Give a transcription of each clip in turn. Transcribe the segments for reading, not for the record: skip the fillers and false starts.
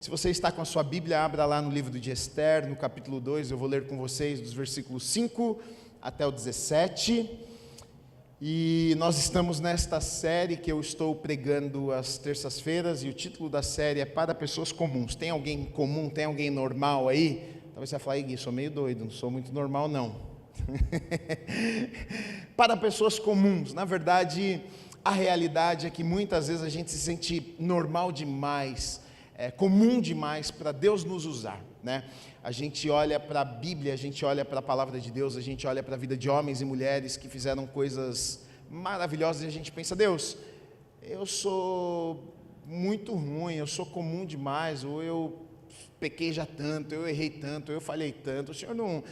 Se você está com a sua Bíblia, abra lá no livro de Esther, no capítulo 2, eu vou ler com vocês dos versículos 5 até o 17. E nós estamos nesta série que eu estou pregando às terças-feiras, e o título da série é Para Pessoas Comuns. Tem alguém comum, tem alguém normal aí? Talvez você vai falar, Gui, sou meio doido, não sou muito normal não. Para pessoas comuns, na verdade, a realidade é que muitas vezes a gente se sente normal demais, comum demais para Deus nos usar, né? A gente olha para a Bíblia, a gente olha para a palavra de Deus, a gente olha para a vida de homens e mulheres que fizeram coisas maravilhosas e a gente pensa, Deus, eu sou muito ruim, eu sou comum demais, ou eu pequei já tanto, eu errei tanto, eu falhei tanto, o Senhor não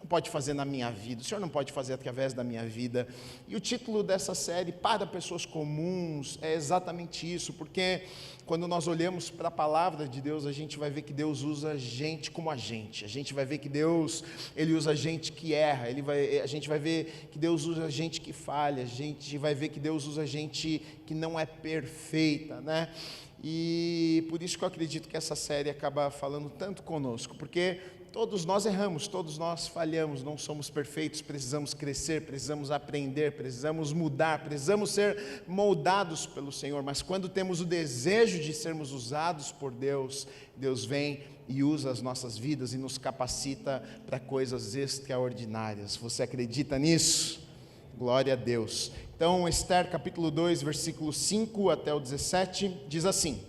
pode fazer na minha vida, o Senhor não pode fazer através da minha vida. E o título dessa série, Para Pessoas Comuns, é exatamente isso, porque quando nós olhamos para a palavra de Deus, a gente vai ver que Deus usa gente como a gente vai ver que Deus, Ele usa gente que erra, a gente vai ver que Deus usa gente que falha, a gente vai ver que Deus usa gente que não é perfeita, né? E por isso que eu acredito que essa série acaba falando tanto conosco, porque todos nós erramos, todos nós falhamos, não somos perfeitos, precisamos crescer, precisamos aprender, precisamos mudar, precisamos ser moldados pelo Senhor, mas quando temos o desejo de sermos usados por Deus, Deus vem e usa as nossas vidas e nos capacita para coisas extraordinárias. Você acredita nisso? Glória a Deus. Então, Esther capítulo 2, versículo 5 até o 17, diz assim: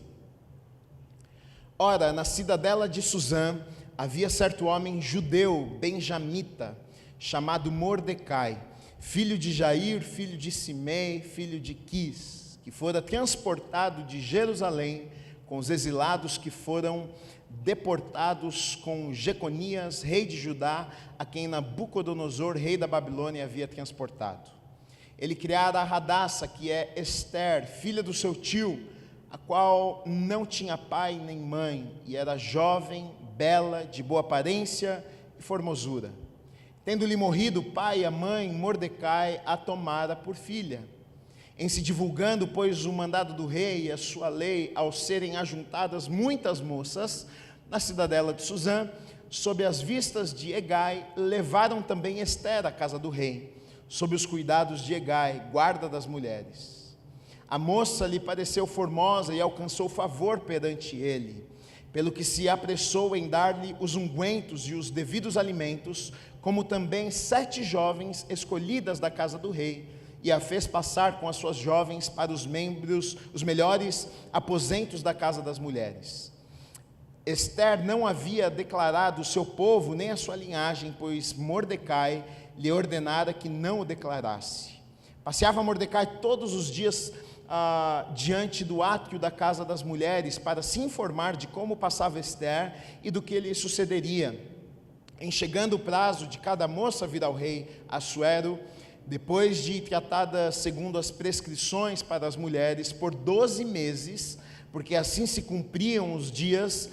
Ora, na cidadela de Suzã, havia certo homem judeu, benjamita, chamado Mordecai, filho de Jair, filho de Simei, filho de Quis, que fora transportado de Jerusalém com os exilados que foram deportados com Jeconias, rei de Judá, a quem Nabucodonosor, rei da Babilônia, havia transportado. Ele criara a Hadassa, que é Esther, filha do seu tio, a qual não tinha pai nem mãe, e era jovem, bela, de boa aparência e formosura. Tendo-lhe morrido o pai e a mãe, Mordecai a tomara por filha. Em se divulgando, pois, o mandado do rei e a sua lei, ao serem ajuntadas muitas moças na cidadela de Suzã, sob as vistas de Hegai, levaram também Esther à casa do rei, sob os cuidados de Hegai, guarda das mulheres. A moça lhe pareceu formosa e alcançou favor perante ele, pelo que se apressou em dar-lhe os ungüentos e os devidos alimentos, como também 7 jovens escolhidas da casa do rei, e a fez passar com as suas jovens para os melhores aposentos da casa das mulheres. Esther não havia declarado o seu povo nem a sua linhagem, pois Mordecai lhe ordenara que não o declarasse. Passeava Mordecai todos os dias diante do átrio da casa das mulheres, para se informar de como passava Esther e do que lhe sucederia. Em chegando o prazo de cada moça vir ao rei Assuero, depois de tratada segundo as prescrições para as mulheres, por 12 meses, porque assim se cumpriam os dias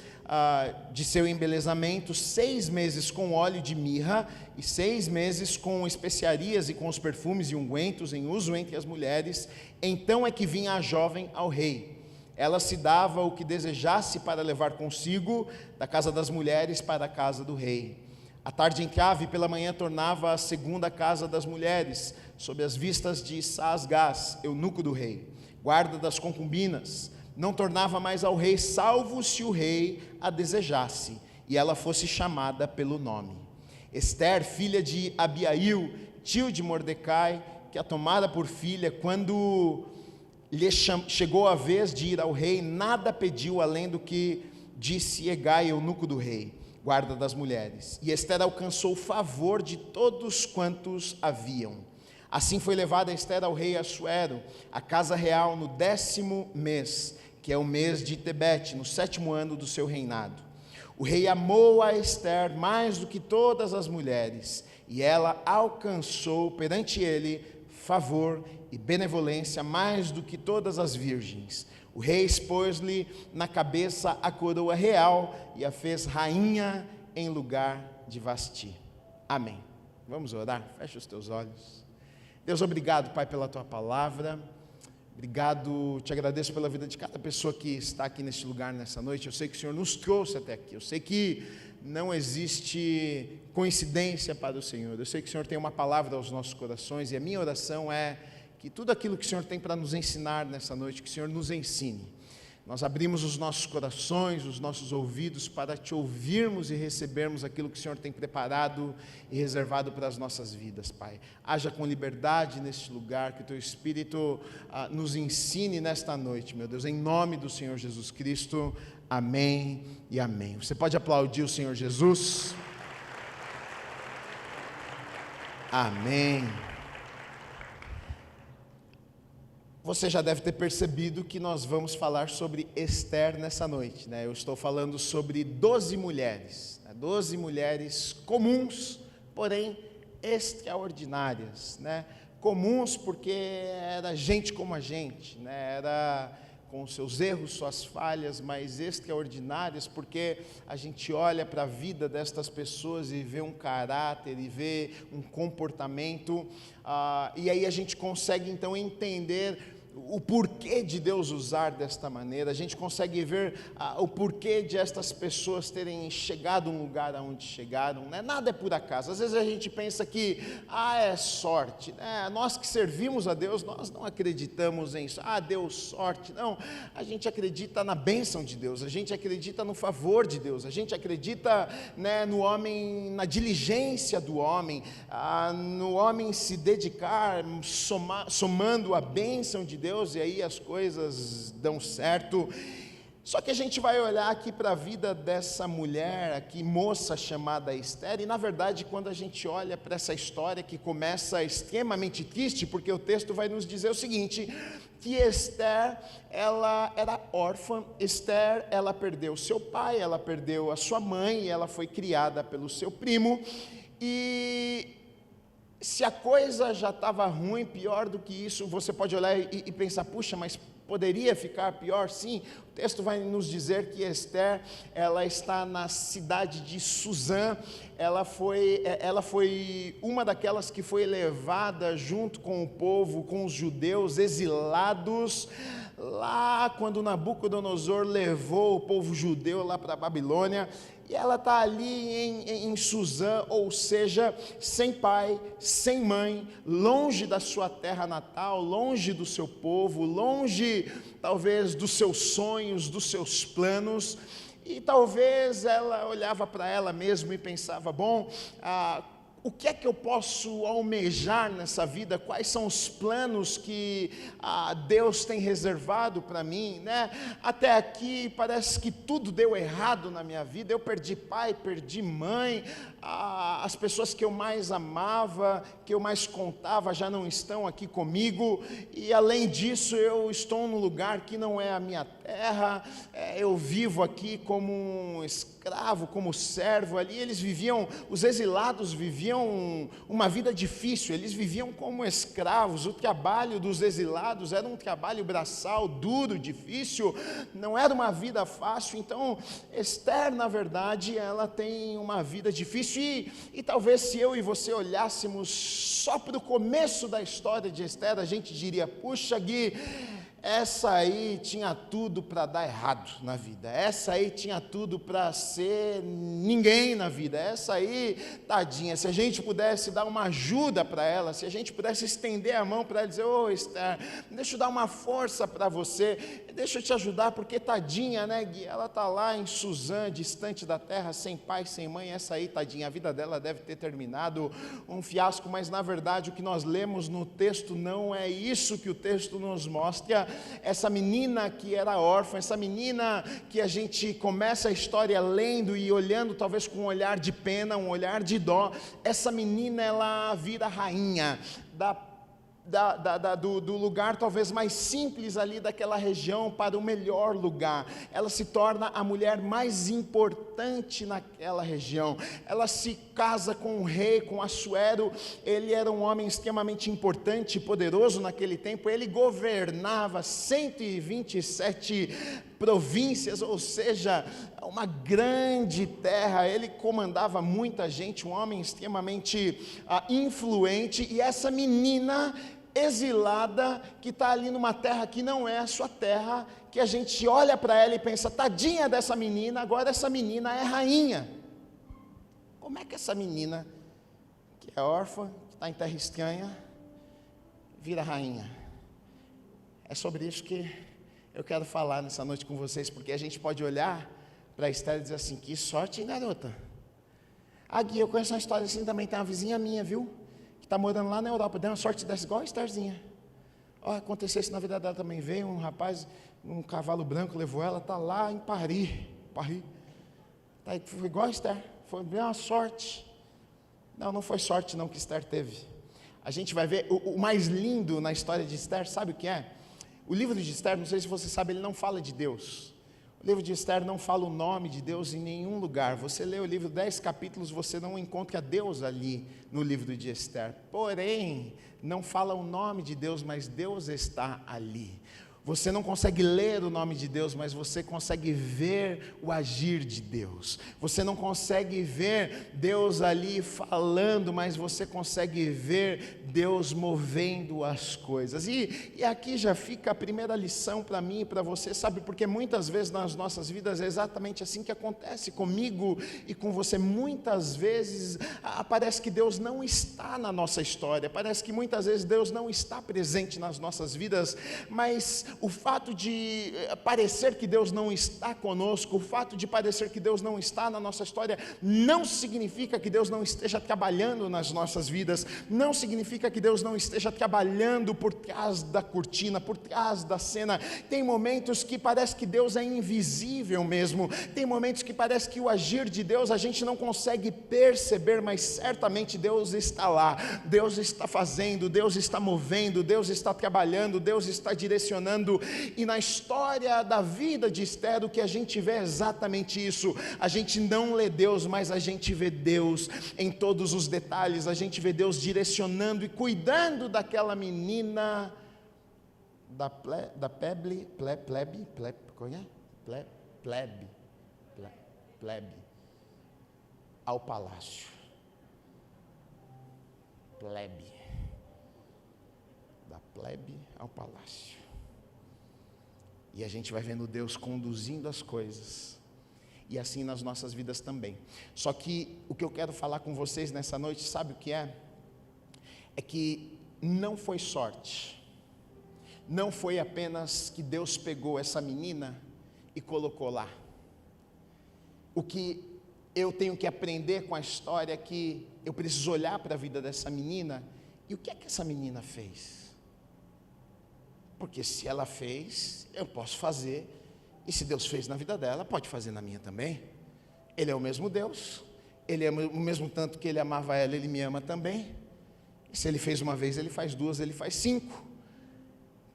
de seu embelezamento, 6 meses com óleo de mirra, e 6 meses com especiarias e com os perfumes e ungüentos em uso entre as mulheres, então é que vinha a jovem ao rei. Ela se dava o que desejasse para levar consigo da casa das mulheres para a casa do rei. À tarde entrava e pela manhã tornava à segunda casa das mulheres, sob as vistas de Saasgás, eunuco do rei, guarda das concubinas. Não tornava mais ao rei, salvo se o rei a desejasse, e ela fosse chamada pelo nome. Esther, filha de Abiail, tio de Mordecai, que a tomara por filha, quando lhe chegou a vez de ir ao rei, nada pediu além do que disse Hegai, eunuco do rei, guarda das mulheres. E Esther alcançou o favor de todos quantos haviam. Assim foi levada Esther ao rei Assuero, à casa real, no 10º mês, que é o mês de Tebete, no 7º ano do seu reinado. O rei amou a Esther mais do que todas as mulheres, e ela alcançou perante ele favor e benevolência mais do que todas as virgens. O rei expôs-lhe na cabeça a coroa real e a fez rainha em lugar de Vasti. Amém. Vamos orar? Fecha os teus olhos. Deus, obrigado, Pai, pela tua palavra. Obrigado, te agradeço pela vida de cada pessoa que está aqui neste lugar nessa noite. Eu sei que o Senhor nos trouxe até aqui, eu sei que não existe coincidência para o Senhor, eu sei que o Senhor tem uma palavra aos nossos corações, e a minha oração é que tudo aquilo que o Senhor tem para nos ensinar nessa noite, que o Senhor nos ensine. Nós abrimos os nossos corações, os nossos ouvidos para te ouvirmos e recebermos aquilo que o Senhor tem preparado e reservado para as nossas vidas, Pai. Haja com liberdade neste lugar, que o Teu Espírito nos ensine nesta noite, meu Deus, em nome do Senhor Jesus Cristo. Amém e amém. Você pode aplaudir o Senhor Jesus? Amém. Você já deve ter percebido que nós vamos falar sobre Esther nessa noite, né? Eu estou falando sobre 12 mulheres, né? 12 mulheres comuns, porém extraordinárias, né? Comuns porque era gente como a gente, né? Era com seus erros, suas falhas, mas extraordinárias porque a gente olha para a vida destas pessoas e vê um caráter e vê um comportamento, e aí a gente consegue então entender o porquê de Deus usar desta maneira. A gente consegue ver o porquê de estas pessoas terem chegado a um lugar aonde chegaram, né? Nada é por acaso. Às vezes a gente pensa que é sorte, né? Nós que servimos a Deus, nós não acreditamos em isso, deu sorte. Não, a gente acredita na bênção de Deus, a gente acredita no favor de Deus, a gente acredita, né, no homem, na diligência do homem, no homem se dedicar, somando a bênção de Deus, e aí as coisas dão certo. Só que a gente vai olhar aqui para a vida dessa mulher aqui, moça chamada Esther, e na verdade quando a gente olha para essa história que começa extremamente triste, porque o texto vai nos dizer o seguinte, que Esther, ela era órfã. Esther, ela perdeu seu pai, ela perdeu a sua mãe, ela foi criada pelo seu primo, e se a coisa já estava ruim, pior do que isso, você pode olhar e pensar, puxa, mas poderia ficar pior? Sim, o texto vai nos dizer que Esther, ela está na cidade de Suzã. Ela foi uma daquelas que foi levada junto com o povo, com os judeus exilados, lá quando Nabucodonosor levou o povo judeu lá para a Babilônia. E ela está ali em Suzã, ou seja, sem pai, sem mãe, longe da sua terra natal, longe do seu povo, longe talvez dos seus sonhos, dos seus planos. E talvez ela olhava para ela mesma e pensava, bom, o que é que eu posso almejar nessa vida? Quais são os planos que Deus tem reservado para mim, né? Até aqui parece que tudo deu errado na minha vida. Eu perdi pai, perdi mãe, as pessoas que eu mais amava, que eu mais contava, já não estão aqui comigo, e além disso eu estou num lugar que não é a minha terra. Eu vivo aqui como um escravo, como servo. Ali eles viviam, os exilados viviam uma vida difícil, eles viviam como escravos. O trabalho dos exilados era um trabalho braçal, duro, difícil, não era uma vida fácil. Então Esther, na verdade, ela tem uma vida difícil, e talvez se eu e você olhássemos só para o começo da história de Esther, a gente diria, puxa, Gui, essa aí tinha tudo para dar errado na vida, essa aí tinha tudo para ser ninguém na vida, essa aí, tadinha, se a gente pudesse dar uma ajuda para ela, se a gente pudesse estender a mão para ela e dizer, Esther, deixa eu dar uma força para você, deixa eu te ajudar, porque tadinha, né, Gui, ela está lá em Suzã, distante da terra, sem pai, sem mãe, essa aí, tadinha, a vida dela deve ter terminado um fiasco. Mas na verdade o que nós lemos no texto não é isso que o texto nos mostra. Essa menina que era órfã, essa menina que a gente começa a história lendo e olhando talvez com um olhar de pena, um olhar de dó, essa menina ela vira rainha do lugar talvez mais simples ali daquela região para o melhor lugar. Ela se torna a mulher mais importante naquela região. Ela se casa com o rei, com Assuero. Ele era um homem extremamente importante e poderoso naquele tempo. Ele governava 127 províncias, ou seja, uma grande terra. Ele comandava muita gente, um homem extremamente influente. E essa menina exilada, que está ali numa terra que não é a sua terra, que a gente olha para ela e pensa, tadinha dessa menina, agora essa menina é rainha. Como é que essa menina, que é órfã, que está em terra estranha, vira rainha? É sobre isso que eu quero falar nessa noite com vocês, porque a gente pode olhar para Esther e dizer assim, que sorte, hein, garota? Gui, eu conheço uma história assim também, tem uma vizinha minha, viu? Que está morando lá na Europa, deu uma sorte dessa igual a Estherzinha. Aconteceu isso na vida dela também, veio um rapaz, um cavalo branco, levou ela, está lá em Paris, tá aí, foi igual a Esther, foi uma sorte. Não foi sorte não que Esther teve. A gente vai ver, o mais lindo na história de Esther, sabe o que é? O livro de Esther, não sei se você sabe, ele não fala de Deus. O livro de Esther não fala o nome de Deus em nenhum lugar. Você lê o livro 10 capítulos, você não encontra Deus ali no livro de Esther. Porém, não fala o nome de Deus, mas Deus está ali. Você não consegue ler o nome de Deus, mas você consegue ver o agir de Deus. Você não consegue ver Deus ali falando, mas você consegue ver Deus movendo as coisas. E aqui já fica a primeira lição para mim e para você, sabe? Porque muitas vezes nas nossas vidas é exatamente assim que acontece comigo e com você. Muitas vezes parece que Deus não está na nossa história, parece que muitas vezes Deus não está presente nas nossas vidas, mas o fato de parecer que Deus não está conosco, o fato de parecer que Deus não está na nossa história, não significa que Deus não esteja trabalhando nas nossas vidas, não significa que Deus não esteja trabalhando por trás da cortina, por trás da cena. Tem momentos que parece que Deus é invisível mesmo, tem momentos que parece que o agir de Deus a gente não consegue perceber, mas certamente Deus está lá, Deus está fazendo, Deus está movendo, Deus está trabalhando, Deus está direcionando. E na história da vida de Esther, o que a gente vê é exatamente isso. A gente não lê Deus, mas a gente vê Deus em todos os detalhes. A gente vê Deus direcionando e cuidando daquela menina plebe ao palácio. Da plebe ao palácio. E a gente vai vendo Deus conduzindo as coisas, e assim nas nossas vidas também. Só que o que eu quero falar com vocês nessa noite, sabe o que é? É que não foi sorte, não foi apenas que Deus pegou essa menina e colocou lá. O que eu tenho que aprender com a história é que eu preciso olhar para a vida dessa menina, e o que é que essa menina fez? Porque se ela fez, eu posso fazer, e se Deus fez na vida dela, pode fazer na minha também. Ele é o mesmo Deus, Ele é o mesmo tanto que Ele amava ela, Ele me ama também. E se Ele fez uma vez, Ele faz duas, Ele faz 5.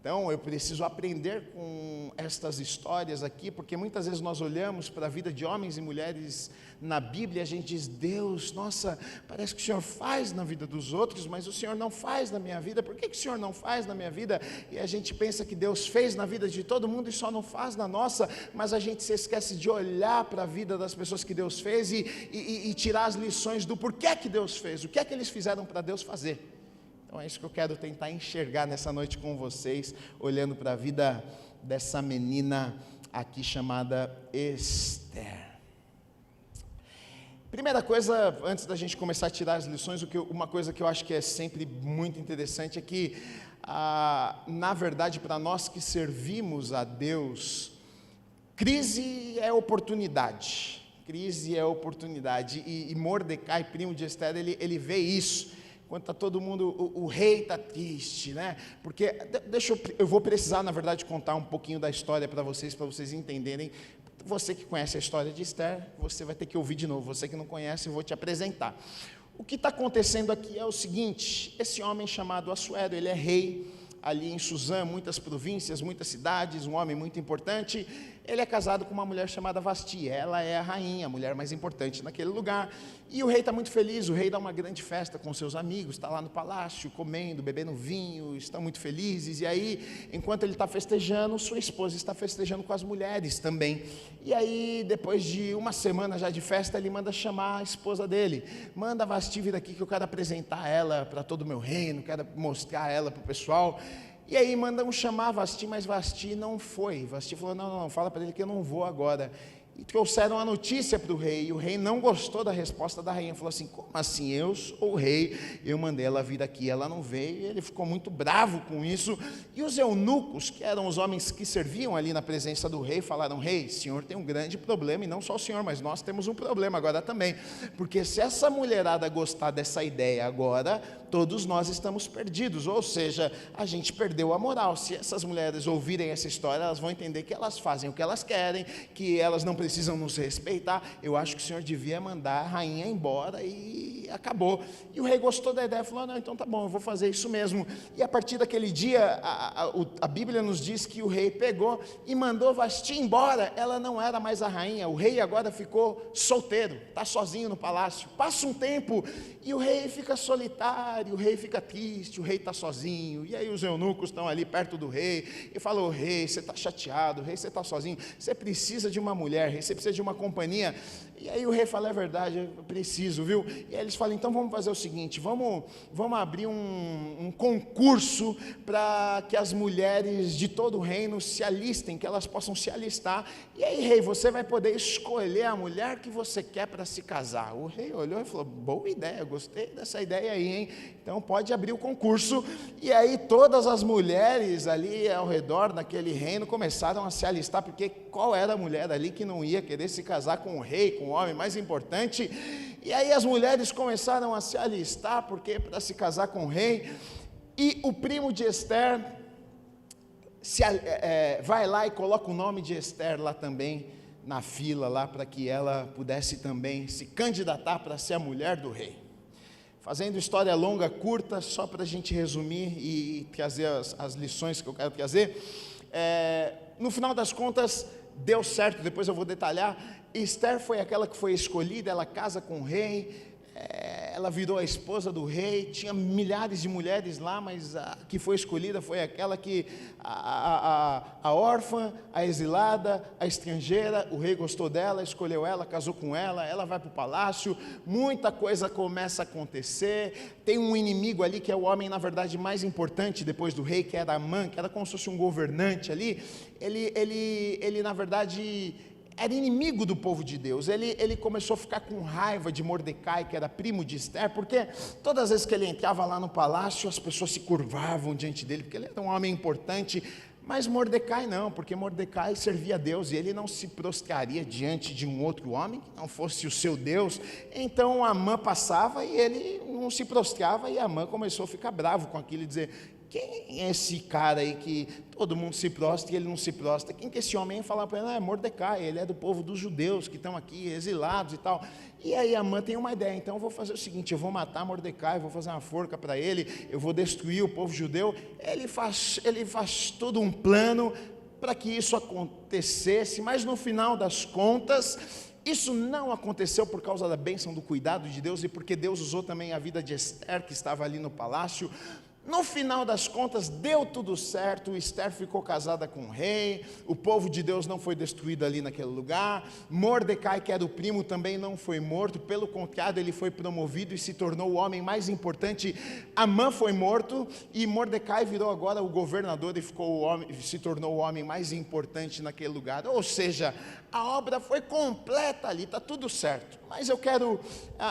Então eu preciso aprender com estas histórias aqui, porque muitas vezes nós olhamos para a vida de homens e mulheres na Bíblia e a gente diz, Deus, nossa, parece que o Senhor faz na vida dos outros, mas o Senhor não faz na minha vida. Por que o Senhor não faz na minha vida? E a gente pensa que Deus fez na vida de todo mundo e só não faz na nossa, mas a gente se esquece de olhar para a vida das pessoas que Deus fez e tirar as lições do porquê que Deus fez, o que é que eles fizeram para Deus fazer. Então é isso que eu quero tentar enxergar nessa noite com vocês, olhando para a vida dessa menina aqui chamada Esther. Primeira coisa, antes da gente começar a tirar as lições, uma coisa que eu acho que é sempre muito interessante é que, na verdade, para nós que servimos a Deus, crise é oportunidade. Crise é oportunidade. E Mordecai, primo de Esther, ele vê isso. Quando está todo mundo, o rei está triste, né? Porque, eu vou precisar, na verdade, contar um pouquinho da história para vocês entenderem. Você que conhece a história de Esther, você vai ter que ouvir de novo. Você que não conhece, eu vou te apresentar. O que está acontecendo aqui é o seguinte: esse homem chamado Assuero, ele é rei ali em Suzã, muitas províncias, muitas cidades, um homem muito importante. ele é casado com uma mulher chamada Vasti, ela é a rainha, a mulher mais importante naquele lugar, e o rei está muito feliz, o rei dá uma grande festa com seus amigos, está lá no palácio, comendo, bebendo vinho, estão muito felizes, e aí, enquanto ele está festejando, sua esposa está festejando com as mulheres também, e aí, depois de uma semana já de festa, ele manda chamar a esposa dele, manda a Vasti vir aqui que eu quero apresentar ela para todo o meu reino, quero mostrar ela para o pessoal. E aí mandam chamar Vasti, mas Vasti não foi. Vasti falou, não, fala para ele que eu não vou agora. E trouxeram a notícia para o rei, e o rei não gostou da resposta da rainha, falou assim, como assim, eu sou o rei, eu mandei ela vir aqui, ela não veio, e ele ficou muito bravo com isso, e os eunucos, que eram os homens que serviam ali na presença do rei, falaram, rei, o senhor tem um grande problema, e não só o senhor, mas nós temos um problema agora também, porque se essa mulherada gostar dessa ideia agora, todos nós estamos perdidos, ou seja, a gente perdeu a moral, se essas mulheres ouvirem essa história, elas vão entender que elas fazem o que elas querem, que elas não precisam nos respeitar, eu acho que o senhor devia mandar a rainha embora e acabou. E o rei gostou da ideia, falou, não, então tá bom, eu vou fazer isso mesmo. E a partir daquele dia, a Bíblia nos diz que o rei pegou e mandou Vasti embora, ela não era mais a rainha, o rei agora ficou solteiro, está sozinho no palácio, passa um tempo e o rei fica solitário, o rei fica triste, o rei está sozinho, e aí os eunucos estão ali perto do rei, e falam, rei, você está chateado, rei, você está sozinho, você precisa de uma mulher, rei, você precisa de uma companhia, e aí o rei fala, é verdade, eu preciso, viu, e aí eles falam, então vamos fazer o seguinte, vamos abrir um concurso, para que as mulheres de todo o reino se alistem, que elas possam se alistar, e aí rei, você vai poder escolher a mulher que você quer para se casar. O rei olhou e falou, boa ideia, gostei dessa ideia aí, hein, então pode abrir o concurso, e aí todas as mulheres ali ao redor naquele reino começaram a se alistar, porque qual era a mulher ali que não ia querer se casar com o rei, com o homem mais importante, e aí as mulheres começaram a se alistar, porque para se casar com o rei, e o primo de Esther vai lá e coloca o nome de Esther lá também, na fila lá, para que ela pudesse também se candidatar para ser a mulher do rei. Fazendo história longa, curta, só para a gente resumir e trazer as lições que eu quero trazer, no final das contas, deu certo, depois eu vou detalhar. Esther foi aquela que foi escolhida, ela casa com o rei, ela virou a esposa do rei, tinha milhares de mulheres lá, mas a que foi escolhida foi aquela que, a órfã, a exilada, a estrangeira, o rei gostou dela, escolheu ela, casou com ela vai para o palácio, muita coisa começa a acontecer, tem um inimigo ali que é o homem, na verdade, mais importante depois do rei, que era Amã, que era como se fosse um governante ali, ele na verdade era inimigo do povo de Deus, ele começou a ficar com raiva de Mordecai, que era primo de Esther, porque todas as vezes que ele entrava lá no palácio, as pessoas se curvavam diante dele, porque ele era um homem importante, mas Mordecai não, porque Mordecai servia a Deus, e ele não se prostraria diante de um outro homem, que não fosse o seu Deus, então Amã passava, e ele não se prostrava, e Amã começou a ficar bravo com aquilo, e dizer, quem é esse cara aí que todo mundo se prostra e ele não se prostra? Quem que esse homem ia falar para ele? É Mordecai, ele é do povo dos judeus que estão aqui exilados e tal. E aí Amã tem uma ideia, então eu vou fazer o seguinte, eu vou matar Mordecai, vou fazer uma forca para ele, eu vou destruir o povo judeu. Ele faz todo um plano para que isso acontecesse, mas no final das contas, isso não aconteceu por causa da bênção do cuidado de Deus e porque Deus usou também a vida de Esther, que estava ali no palácio. No final das contas, deu tudo certo, Esther ficou casada com o rei, o povo de Deus não foi destruído ali naquele lugar, Mordecai, que era o primo, também não foi morto, pelo contrário, ele foi promovido e se tornou o homem mais importante. Amã foi morto, e Mordecai virou agora o governador e se tornou o homem mais importante naquele lugar, ou seja, a obra foi completa ali, está tudo certo. Mas eu quero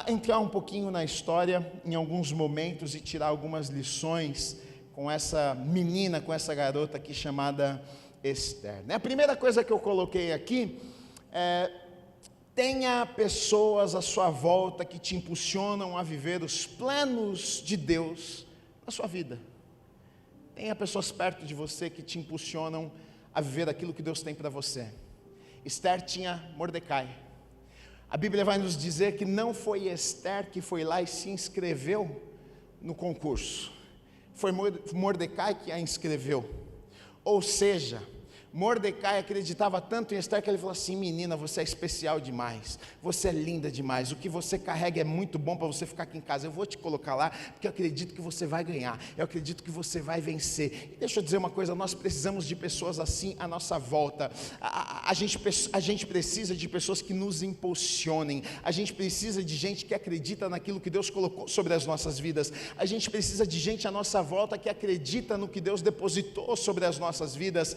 entrar um pouquinho na história, em alguns momentos, e tirar algumas lições com essa menina, com essa garota aqui chamada Esther. A primeira coisa que eu coloquei aqui tenha pessoas à sua volta que te impulsionam a viver os planos de Deus na sua vida. Tenha pessoas perto de você que te impulsionam a viver aquilo que Deus tem para você. Esther tinha Mordecai. A Bíblia vai nos dizer que não foi Esther que foi lá e se inscreveu no concurso, foi Mordecai que a inscreveu. Ou seja, Mordecai acreditava tanto em Esther que ele falou assim: menina, você é especial demais, você é linda demais, o que você carrega é muito bom para você ficar aqui em casa, eu vou te colocar lá, porque eu acredito que você vai ganhar, eu acredito que você vai vencer. E deixa eu dizer uma coisa, nós precisamos de pessoas assim à nossa volta. A gente precisa de pessoas que nos impulsionem, a gente precisa de gente que acredita naquilo que Deus colocou sobre as nossas vidas, a gente precisa de gente à nossa volta que acredita no que Deus depositou sobre as nossas vidas.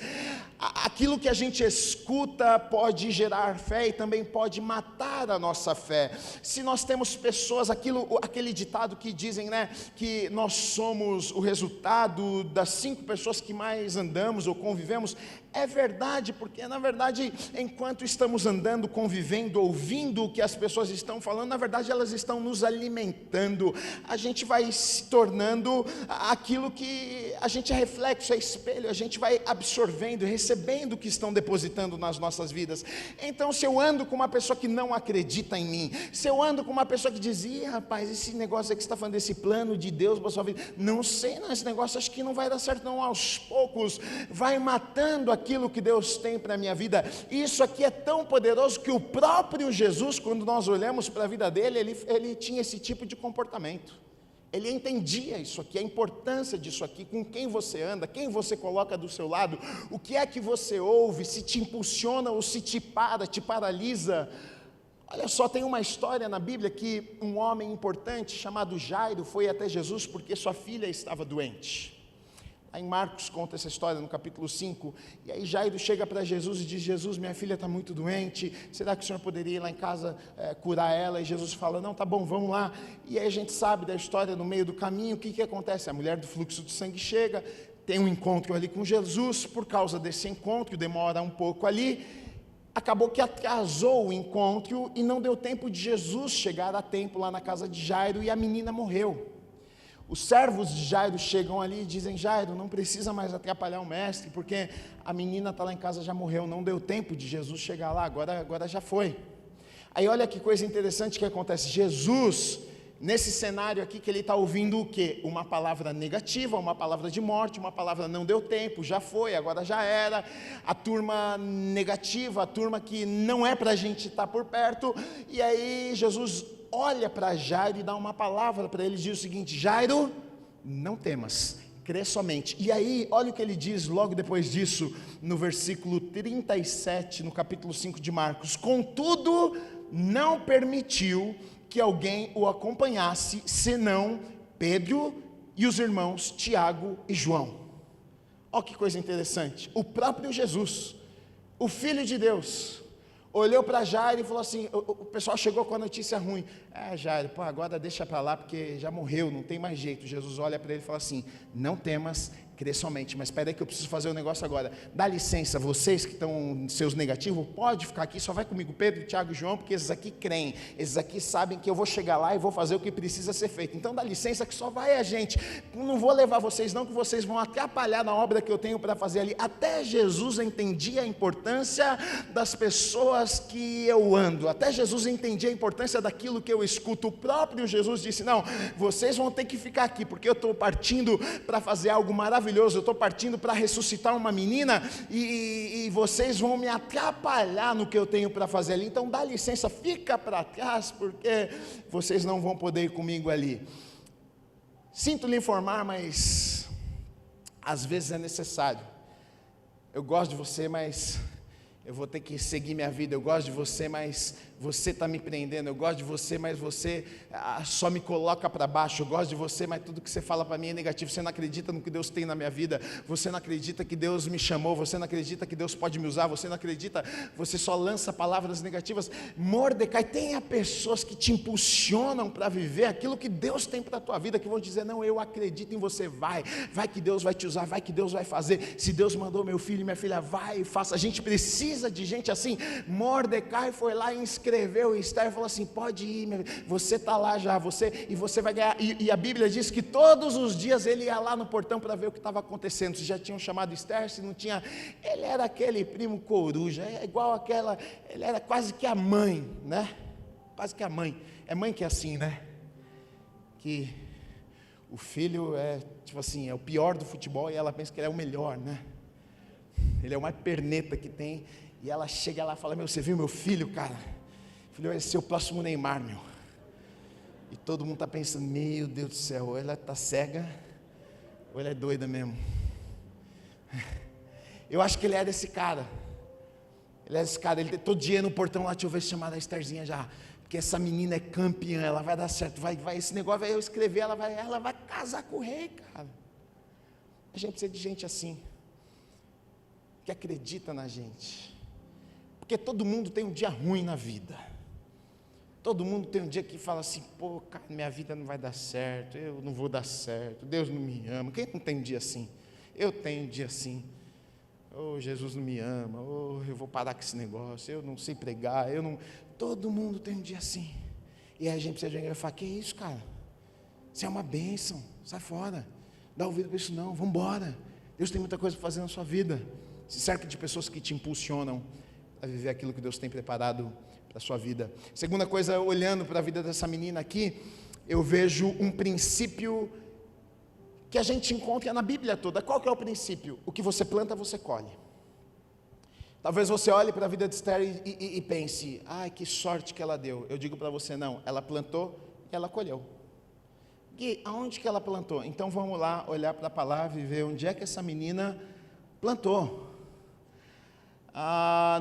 Aquilo que a gente escuta pode gerar fé e também pode matar a nossa fé. Se nós temos pessoas, aquele ditado que dizem, né, que nós somos o resultado das 5 pessoas que mais andamos ou convivemos, é verdade, porque na verdade, enquanto estamos andando, convivendo, ouvindo o que as pessoas estão falando, na verdade elas estão nos alimentando, a gente vai se tornando aquilo que a gente é reflexo, é espelho, a gente vai absorvendo, recebendo o que estão depositando nas nossas vidas. Então, se eu ando com uma pessoa que não acredita em mim, se eu ando com uma pessoa que diz: ih, rapaz, esse negócio aí que você está falando, desse plano de Deus para a sua vida, não sei, não, esse negócio acho que não vai dar certo não, aos poucos, vai matando aquilo que Deus tem para a minha vida. Isso aqui é tão poderoso que o próprio Jesus, quando nós olhamos para a vida dele, ele tinha esse tipo de comportamento. Ele entendia isso aqui, a importância disso aqui, com quem você anda, quem você coloca do seu lado, o que é que você ouve, se te impulsiona ou se te paralisa. Olha só, tem uma história na Bíblia que um homem importante chamado Jairo foi até Jesus porque sua filha estava doente. Aí em Marcos conta essa história no capítulo 5, e aí Jairo chega para Jesus e diz: Jesus, minha filha está muito doente, será que o senhor poderia ir lá em casa curar ela? E Jesus fala: não, tá bom, vamos lá. E aí a gente sabe da história, no meio do caminho, o que acontece? A mulher do fluxo de sangue chega, tem um encontro ali com Jesus, por causa desse encontro, demora um pouco ali, acabou que atrasou o encontro e não deu tempo de Jesus chegar a tempo lá na casa de Jairo, e a menina morreu. Os servos de Jairo chegam ali e dizem: Jairo, não precisa mais atrapalhar o mestre, porque a menina está lá em casa, já morreu, não deu tempo de Jesus chegar lá, agora já foi. Aí olha que coisa interessante que acontece. Jesus, nesse cenário aqui, que ele está ouvindo o quê? Uma palavra negativa, uma palavra de morte, uma palavra não deu tempo, já foi, agora já era. A turma negativa, a turma que não é para a gente estar por perto. E aí Jesus olha para Jairo e dá uma palavra para ele, diz o seguinte: Jairo, não temas, crê somente. E aí, olha o que ele diz logo depois disso, no versículo 37, no capítulo 5 de Marcos: contudo, não permitiu que alguém o acompanhasse, senão Pedro e os irmãos Tiago e João. Olha que coisa interessante, o próprio Jesus, o Filho de Deus, olhou para Jairo e falou assim, o pessoal chegou com a notícia ruim: Jairo, agora deixa para lá, porque já morreu, não tem mais jeito. Jesus olha para ele e fala assim: não temas, crê somente. Mas espera aí que eu preciso fazer um negócio agora, dá licença, vocês que estão seus negativos, pode ficar aqui, só vai comigo, Pedro, Tiago e João, porque esses aqui creem, esses aqui sabem que eu vou chegar lá e vou fazer o que precisa ser feito, então dá licença que só vai a gente, não vou levar vocês não, que vocês vão atrapalhar na obra que eu tenho para fazer ali. Até Jesus entendia a importância das pessoas que eu ando, até Jesus entendia a importância daquilo que eu escuto. O próprio Jesus disse: não, vocês vão ter que ficar aqui, porque eu estou partindo para fazer algo maravilhoso, eu estou partindo para ressuscitar uma menina, e vocês vão me atrapalhar no que eu tenho para fazer ali, então dá licença, fica para trás, porque vocês não vão poder ir comigo ali. Sinto lhe informar, mas às vezes é necessário. Eu gosto de você, mas eu vou ter que seguir minha vida. Eu gosto de você, mas você está me prendendo. Eu gosto de você, mas você só me coloca para baixo. Eu gosto de você, mas tudo que você fala para mim é negativo. Você não acredita no que Deus tem na minha vida. Você não acredita que Deus me chamou. Você não acredita que Deus pode me usar. Você não acredita. Você só lança palavras negativas. Mordecai, tenha pessoas que te impulsionam para viver aquilo que Deus tem para a tua vida, que vão dizer: não, eu acredito em você. Vai que Deus vai te usar. Vai que Deus vai fazer. Se Deus mandou meu filho e minha filha, vai e faça. A gente precisa de gente assim. Mordecai foi lá e escreveu, e Esther falou assim: pode ir, você está lá já, e você vai ganhar. E a Bíblia diz que todos os dias ele ia lá no portão para ver o que estava acontecendo, se já tinham chamado Esther, se não tinha. Ele era aquele primo coruja, é igual aquela, ele era quase que a mãe, né? Quase que a mãe. É mãe que é assim, né? Que o filho é tipo assim, é o pior do futebol e ela pensa que ele é o melhor, né? ele é o mais perneta que tem, e ela chega lá e fala, você viu meu filho, cara? Filho, vai ser o próximo Neymar, meu. E todo mundo está pensando, meu Deus do céu, ou ela está cega, ou ela é doida mesmo. Eu acho que ele era esse cara. Ele todo dia no portão lá, deixa eu ver se chamar a Estherzinha já, porque essa menina é campeã, ela vai dar certo, vai esse negócio vai eu escrever, ela vai casar com o rei, cara. A gente precisa de gente assim, que acredita na gente, porque todo mundo tem um dia ruim na vida, todo mundo tem um dia que fala assim, pô, cara, minha vida não vai dar certo, eu não vou dar certo, Deus não me ama. Quem não tem um dia assim? Eu tenho um dia assim. Oh, Jesus não me ama, oh, eu vou parar com esse negócio, eu não sei pregar, todo mundo tem um dia assim, e aí a gente precisa de alguém que fala, que isso, cara, isso é uma bênção, sai fora, dá ouvido para isso não, vamos embora, Deus tem muita coisa para fazer na sua vida, se cerca de pessoas que te impulsionam a viver aquilo que Deus tem preparado para a sua vida. Segunda coisa, olhando para a vida dessa menina aqui, eu vejo um princípio que a gente encontra na Bíblia toda. Qual que é o princípio? O que você planta, você colhe. Talvez você olhe para a vida de Esther e pense, ai, que sorte que ela deu. Eu digo para você, não, ela plantou e ela colheu. Gui, aonde que ela plantou? Então vamos lá olhar para a palavra e ver onde é que essa menina plantou.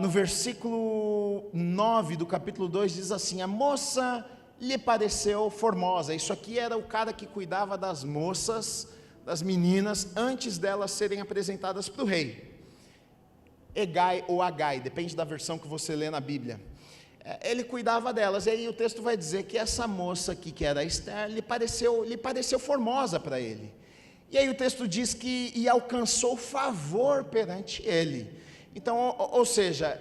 No versículo 9 do capítulo 2 diz assim, a moça lhe pareceu formosa. Isso aqui era o cara que cuidava das moças, das meninas, antes delas serem apresentadas para o rei. Egai ou Agai, depende da versão que você lê na Bíblia. Ele cuidava delas, e aí o texto vai dizer que essa moça aqui, que era Esther, lhe pareceu formosa para ele. E aí o texto diz que e alcançou favor perante ele. Então, ou seja,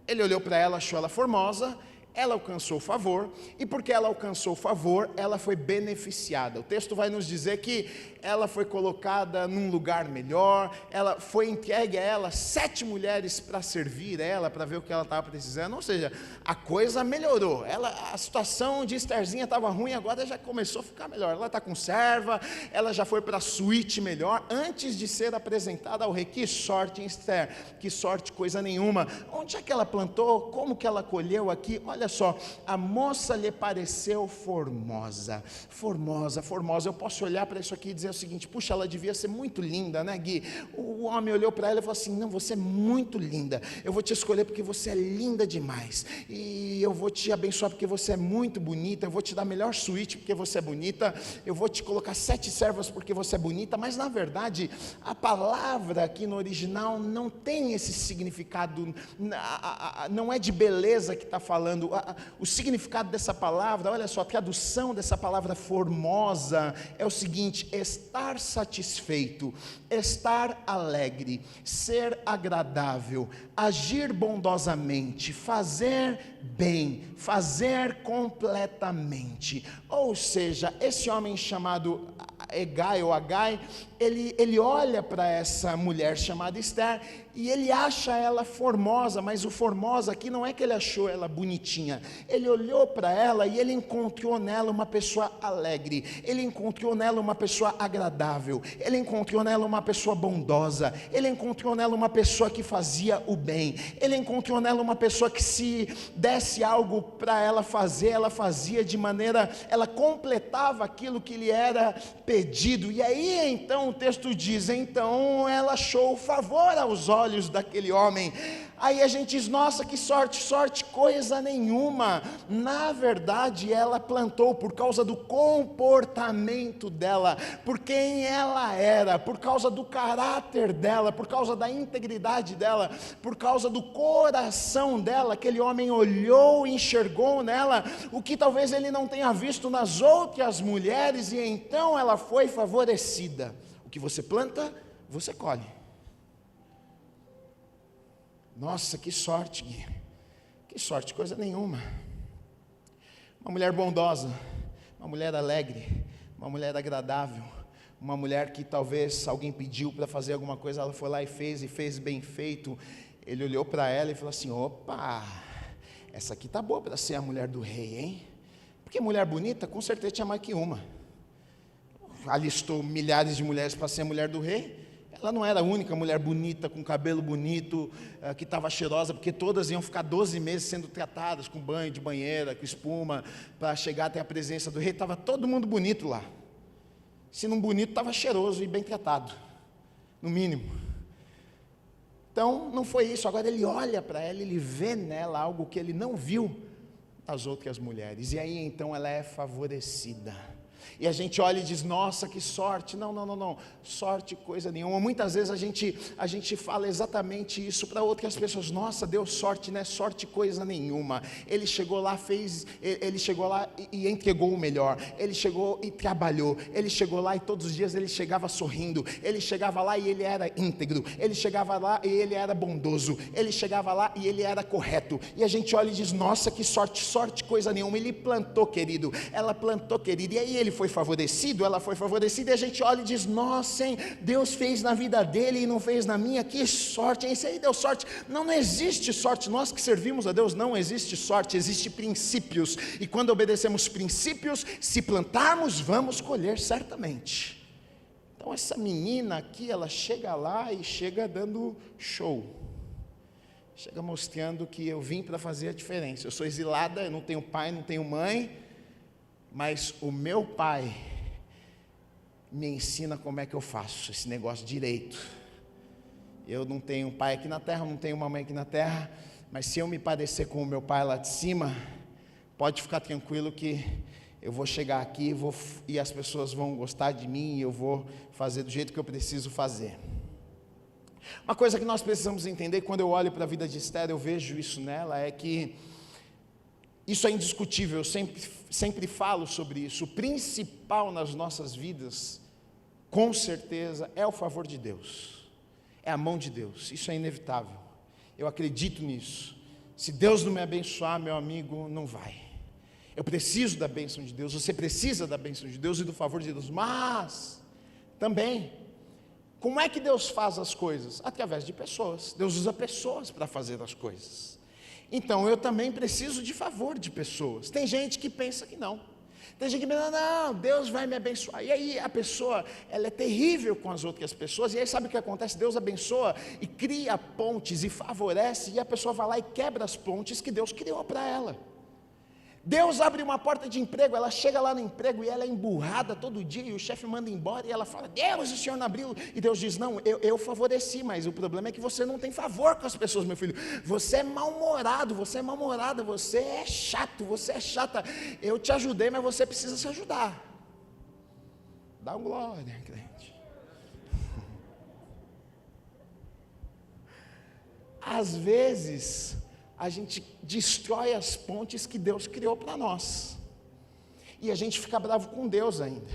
ele olhou para ela, achou ela formosa, ela alcançou favor, e porque ela alcançou favor, ela foi beneficiada. O texto vai nos dizer que ela foi colocada num lugar melhor, ela foi entregue a ela 7 mulheres para servir ela, para ver o que ela estava precisando, ou seja, a coisa melhorou, a situação de Estherzinha estava ruim, agora já começou a ficar melhor, ela está com serva, ela já foi para a suíte melhor, antes de ser apresentada ao rei. Que sorte, hein, Esther, que sorte, coisa nenhuma. Onde é que ela plantou, como que ela colheu aqui? Olha só, a moça lhe pareceu formosa, formosa, formosa. Eu posso olhar para isso aqui e dizer o seguinte, puxa, ela devia ser muito linda, né, Gui? O homem olhou para ela e falou assim, não, você é muito linda, eu vou te escolher porque você é linda demais, e eu vou te abençoar porque você é muito bonita, eu vou te dar a melhor suíte porque você é bonita, eu vou te colocar 7 servas porque você é bonita. Mas na verdade, a palavra aqui no original não tem esse significado, não é de beleza que está falando. O significado dessa palavra, olha só, a tradução dessa palavra formosa é o seguinte, estar satisfeito, estar alegre, ser agradável, agir bondosamente, fazer bem, fazer completamente. Ou seja, esse homem chamado Egai ou Agai, ele olha para essa mulher chamada Esther e ele acha ela formosa, mas o formosa aqui não é que ele achou ela bonitinha, ele olhou para ela e ele encontrou nela uma pessoa alegre, ele encontrou nela uma pessoa agradável, ele encontrou nela uma pessoa bondosa, ele encontrou nela uma pessoa que fazia o bem, ele encontrou nela uma pessoa que se desse algo para ela fazer, ela fazia de maneira, ela completava aquilo que lhe era pedido. E aí então o texto diz, então ela achou favor aos olhos daquele homem. Aí a gente diz, nossa, que sorte, sorte, coisa nenhuma. Na verdade ela plantou por causa do comportamento dela, por quem ela era, por causa do caráter dela, por causa da integridade dela, por causa do coração dela. Aquele homem olhou e enxergou nela o que talvez ele não tenha visto nas outras mulheres, e então ela foi favorecida. O que você planta, você colhe. Nossa, que sorte, Gui. Que sorte, coisa nenhuma. Uma mulher bondosa, uma mulher alegre, uma mulher agradável, uma mulher que talvez alguém pediu para fazer alguma coisa, ela foi lá e fez bem feito. Ele olhou para ela e falou assim, opa, essa aqui tá boa para ser a mulher do rei, hein? Porque mulher bonita, com certeza tinha mais que uma. Alistou milhares de mulheres para ser a mulher do rei, Ela não era a única mulher bonita, com cabelo bonito, que estava cheirosa, porque todas iam ficar 12 meses sendo tratadas com banho de banheira, com espuma, para chegar até a presença do rei. Estava todo mundo bonito lá. Se não bonito, estava cheiroso e bem tratado, no mínimo. Então, não foi isso. Agora ele olha para ela, ele vê nela algo que ele não viu nas outras mulheres. E aí, então, ela é favorecida. E a gente olha e diz, nossa, que sorte. Não, sorte coisa nenhuma. Muitas vezes a gente fala exatamente isso para outras pessoas. Nossa, deu sorte, não é sorte coisa nenhuma. Ele chegou lá, ele chegou lá e entregou o melhor. Ele chegou e trabalhou. Ele chegou lá e todos os dias ele chegava sorrindo. Ele chegava lá e ele era íntegro. Ele chegava lá e ele era bondoso. Ele chegava lá e ele era correto. E a gente olha e diz, nossa, que sorte coisa nenhuma. Ele plantou, querido. Ela plantou, querido. E aí ele foi favorecido, ela foi favorecida, e a gente olha e diz, nossa, hein, Deus fez na vida dele e não fez na minha, que sorte, hein, isso aí deu sorte. Não existe sorte, nós que servimos a Deus, não existe sorte, existe princípios, e quando obedecemos princípios, se plantarmos, vamos colher certamente. Então essa menina aqui, ela chega lá e chega dando show, chega mostrando que eu vim para fazer a diferença, eu sou exilada, eu não tenho pai, não tenho mãe, mas o meu pai me ensina como é que eu faço esse negócio direito. Eu não tenho pai aqui na terra, não tenho uma mãe aqui na terra, mas se eu me parecer com o meu pai lá de cima, pode ficar tranquilo que eu vou chegar aqui e as pessoas vão gostar de mim e eu vou fazer do jeito que eu preciso fazer. Uma coisa que nós precisamos entender, quando eu olho para a vida de Esther, eu vejo isso nela, é que isso é indiscutível, eu sempre falo sobre isso. O principal nas nossas vidas, com certeza, é o favor de Deus, é a mão de Deus, isso é inevitável, eu acredito nisso. Se Deus não me abençoar, meu amigo, não vai. Eu preciso da bênção de Deus, você precisa da bênção de Deus e do favor de Deus, mas também, como é que Deus faz as coisas? Através de pessoas. Deus usa pessoas para fazer as coisas. Então eu também preciso de favor de pessoas. Tem gente que pensa que não. Tem gente que pensa, não, Deus vai me abençoar. E aí a pessoa, ela é terrível com as outras pessoas. E aí sabe o que acontece? Deus abençoa e cria pontes e favorece. E a pessoa vai lá e quebra as pontes que Deus criou para ela. Deus abre uma porta de emprego, ela chega lá no emprego e ela é emburrada todo dia, e o chefe manda embora, e ela fala, Deus, o Senhor não abriu, e Deus diz, não, eu favoreci, mas o problema é que você não tem favor com as pessoas, meu filho, você é mal-humorado, você é mal-humorada, você é chato, você é chata, eu te ajudei, mas você precisa se ajudar. Dá um glória, crente. Às vezes a gente destrói as pontes que Deus criou para nós, e a gente fica bravo com Deus ainda.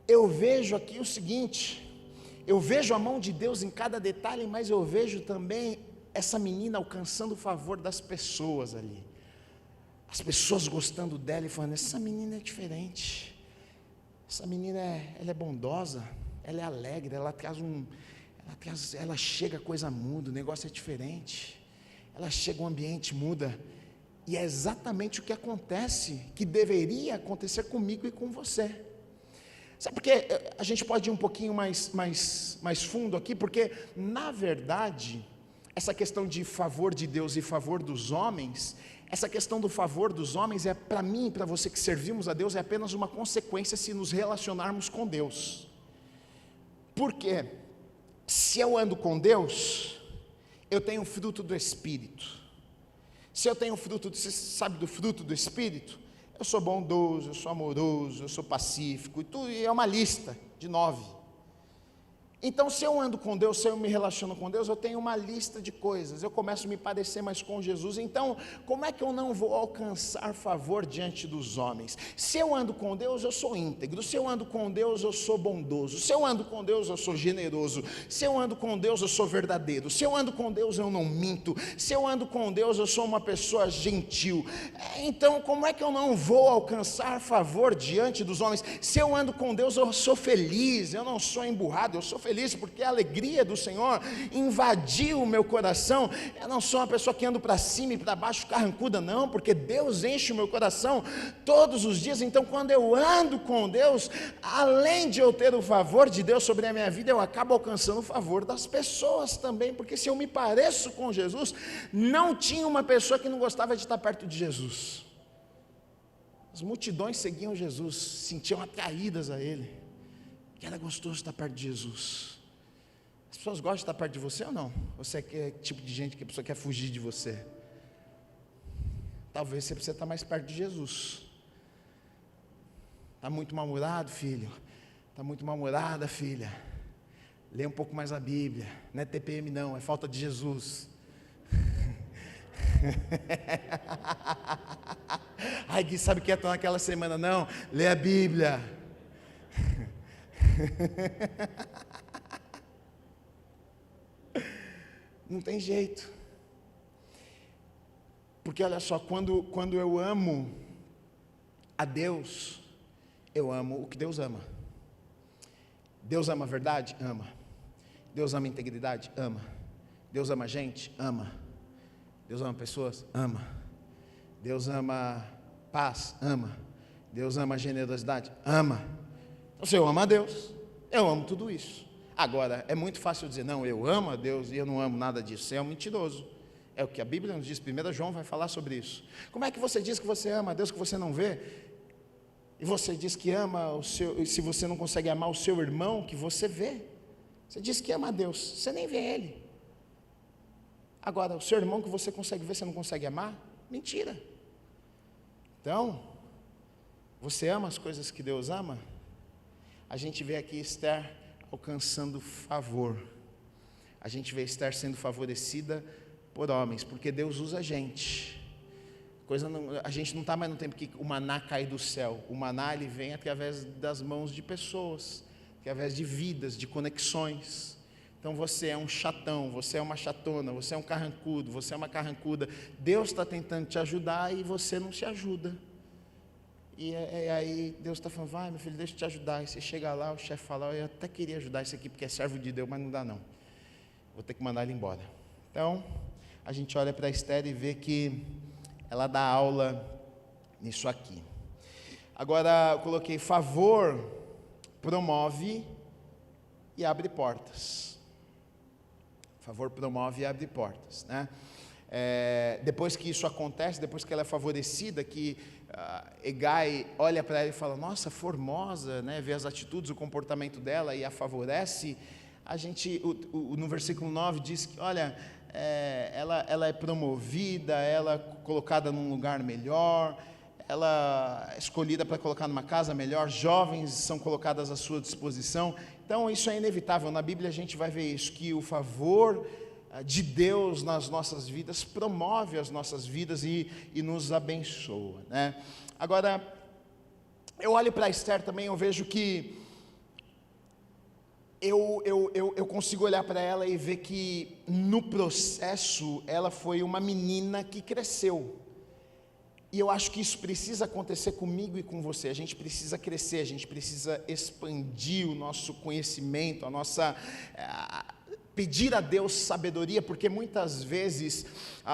Eu vejo aqui o seguinte, eu vejo a mão de Deus em cada detalhe, mas eu vejo também essa menina alcançando o favor das pessoas ali, as pessoas gostando dela e falando, essa menina é diferente, essa menina ela é bondosa, ela é alegre, ela chega, a coisa muda, o negócio é diferente. Ela chega, o ambiente muda, e é exatamente o que acontece, que deveria acontecer comigo e com você. Sabe por quê? A gente pode ir um pouquinho mais fundo aqui, porque, na verdade, essa questão de favor de Deus e favor dos homens, essa questão do favor dos homens é, para mim e para você que servimos a Deus, é apenas uma consequência se nos relacionarmos com Deus. Por quê? Se eu ando com Deus, eu tenho o fruto do Espírito. Se eu tenho o fruto, você sabe do fruto do Espírito? Eu sou bondoso, eu sou amoroso, eu sou pacífico, e é uma lista de 9. Então, se eu ando com Deus, se eu me relaciono com Deus, eu tenho uma lista de coisas, eu começo a me parecer mais com Jesus. Então, como é que eu não vou alcançar favor diante dos homens? Se eu ando com Deus, eu sou íntegro. Se eu ando com Deus, eu sou bondoso. Se eu ando com Deus, eu sou generoso. Se eu ando com Deus, eu sou verdadeiro. Se eu ando com Deus, eu não minto. Se eu ando com Deus, eu sou uma pessoa gentil. Então, como é que eu não vou alcançar favor diante dos homens? Se eu ando com Deus, eu sou feliz, eu não sou emburrado, eu sou feliz. feliz, porque a alegria do Senhor invadiu o meu coração. Eu não sou uma pessoa que ando para cima e para baixo carrancuda, não, porque Deus enche o meu coração todos os dias. Então quando eu ando com Deus, além de eu ter o favor de Deus sobre a minha vida, eu acabo alcançando o favor das pessoas também, porque se eu me pareço com Jesus, não tinha uma pessoa que não gostava de estar perto de Jesus. As multidões seguiam Jesus, se sentiam atraídas a Ele, que era gostoso estar perto de Jesus. As pessoas gostam de estar perto de você ou não? Você é aquele tipo de gente que a pessoa quer fugir de você? Talvez você precise estar mais perto de Jesus. Está muito mal-humorado, filho? Está muito mal-humorada, filha? Lê um pouco mais a Bíblia. Não é TPM não, é falta de Jesus. Ai, Gui, sabe o que é estar naquela semana? Não, lê a Bíblia. Não tem jeito. Porque olha só, quando eu amo a Deus, eu amo o que Deus ama. Deus ama a verdade? Ama. Deus ama a integridade? Ama. Deus ama a gente? Ama. Deus ama pessoas? Ama. Deus ama paz? Ama. Deus ama generosidade? Ama. Então, se eu amo a Deus, eu amo tudo isso. Agora, é muito fácil dizer, não, eu amo a Deus e eu não amo nada disso. Você é um mentiroso. É o que a Bíblia nos diz, 1 João vai falar sobre isso. Como é que você diz que você ama a Deus que você não vê? E você diz que ama o seu, se você não consegue amar o seu irmão que você vê. Você diz que ama a Deus, você nem vê Ele. Agora, o seu irmão que você consegue ver, você não consegue amar? Mentira. Então, você ama as coisas que Deus ama? A gente vê aqui Esther alcançando favor. A gente vê Esther sendo favorecida por homens, porque Deus usa a gente. A gente não está mais no tempo que o maná cai do céu. O maná ele vem através das mãos de pessoas, através de vidas, de conexões. Então você é um chatão, você é uma chatona, você é um carrancudo, você é uma carrancuda. Deus está tentando te ajudar e você não se ajuda. E aí Deus está falando, vai meu filho, deixa eu te ajudar. E você chega lá, o chefe fala, eu até queria ajudar esse aqui porque é servo de Deus, mas não dá não. Vou ter que mandar ele embora. Então, a gente olha para Esther e vê que ela dá aula nisso aqui. Agora, eu coloquei favor, promove e abre portas. Favor promove e abre portas, né? Depois que isso acontece, depois que ela é favorecida, que Hegai olha para ela e fala, nossa, formosa, né? Vê as atitudes, o comportamento dela e a favorece. A gente, no versículo 9 diz que, olha, ela é promovida, ela é colocada num lugar melhor, ela é escolhida para colocar numa casa melhor, jovens são colocadas à sua disposição. Então isso é inevitável, na Bíblia a gente vai ver isso, que o favor de Deus nas nossas vidas promove as nossas vidas e nos abençoa, né? Agora, eu olho para Esther também, eu vejo que eu consigo olhar para ela e ver que no processo ela foi uma menina que cresceu. E eu acho que isso precisa acontecer comigo e com você. A gente precisa crescer, a gente precisa expandir o nosso conhecimento, a nossa pedir a Deus sabedoria, porque muitas vezes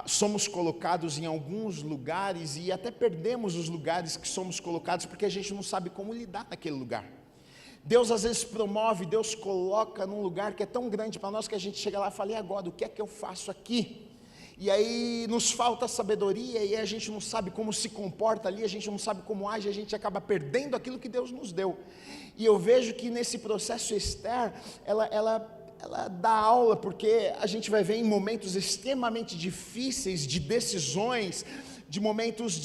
somos colocados em alguns lugares e até perdemos os lugares que somos colocados porque a gente não sabe como lidar naquele lugar. Deus às vezes promove, Deus coloca num lugar que é tão grande para nós que a gente chega lá e fala, e agora, o que é que eu faço aqui? E aí nos falta sabedoria e a gente não sabe como se comporta ali, a gente não sabe como age, a gente acaba perdendo aquilo que Deus nos deu. E eu vejo que nesse processo Esther, ela dá aula, porque a gente vai ver em momentos extremamente difíceis de decisões, de momentos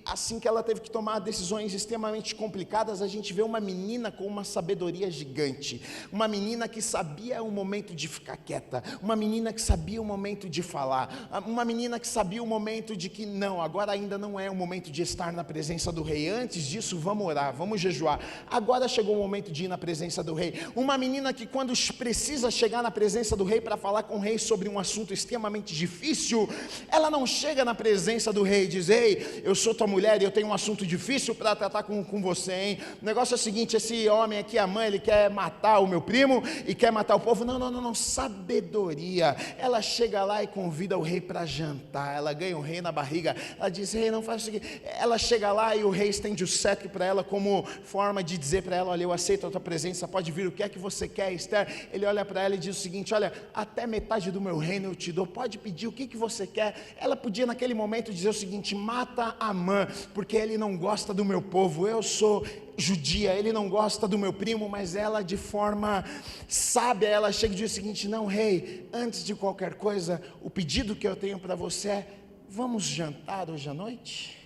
assim que ela teve que tomar decisões extremamente complicadas, a gente vê uma menina com uma sabedoria gigante, uma menina que sabia o momento de ficar quieta, uma menina que sabia o momento de falar, uma menina que sabia o momento de que não, agora ainda não é o momento de estar na presença do rei, antes disso vamos orar, vamos jejuar, agora chegou o momento de ir na presença do rei, uma menina que quando precisa chegar na presença do rei para falar com o rei sobre um assunto extremamente difícil, ela não chega na presença do rei rei, diz: ei, eu sou tua mulher e eu tenho um assunto difícil para tratar com você, hein? O negócio é o seguinte, esse homem aqui, Amã, ele quer matar o meu primo e quer matar o povo. Não, sabedoria. Ela chega lá e convida o rei para jantar, ela ganha o rei na barriga, ela diz: rei, não faz o seguinte. Ela chega lá e o rei estende o cetro para ela como forma de dizer para ela: olha, eu aceito a tua presença, pode vir, o que é que você quer, Esther? Ele olha para ela e diz o seguinte: olha, até metade do meu reino eu te dou, pode pedir o que você quer. Ela podia naquele momento dizer o seguinte: mata Amã, porque ele não gosta do meu povo, eu sou judia, ele não gosta do meu primo. Mas ela, de forma sábia, ela chega e diz o seguinte: não, rei, antes de qualquer coisa, o pedido que eu tenho para você é: vamos jantar hoje à noite?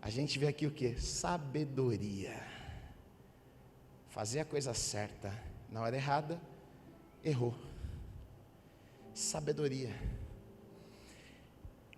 A gente vê aqui o que? Sabedoria. Fazer a coisa certa na hora errada, errou. Sabedoria.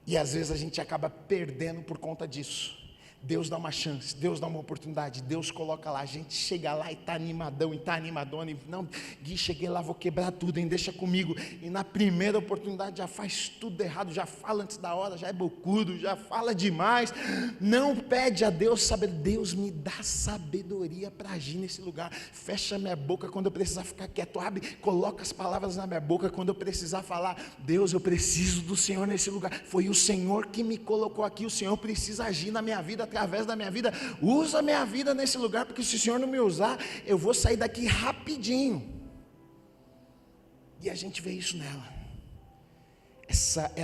E às vezes a gente acaba perdendo por conta disso. Deus dá uma chance, Deus dá uma oportunidade, Deus coloca lá, a gente chega lá e está animadão, e está animadona, e não, Gui, cheguei lá, vou quebrar tudo, hein, deixa comigo, e na primeira oportunidade já faz tudo errado, já fala antes da hora, já é bocudo, já fala demais, não pede a Deus sabedoria. Deus me dá sabedoria para agir nesse lugar, fecha minha boca quando eu precisar ficar quieto, abre, coloca as palavras na minha boca quando eu precisar falar. Deus, eu preciso do Senhor nesse lugar, foi o Senhor que me colocou aqui, o Senhor precisa agir na minha vida, através da minha vida, usa a minha vida nesse lugar, porque se o Senhor não me usar, eu vou sair daqui rapidinho. E a gente vê isso nela.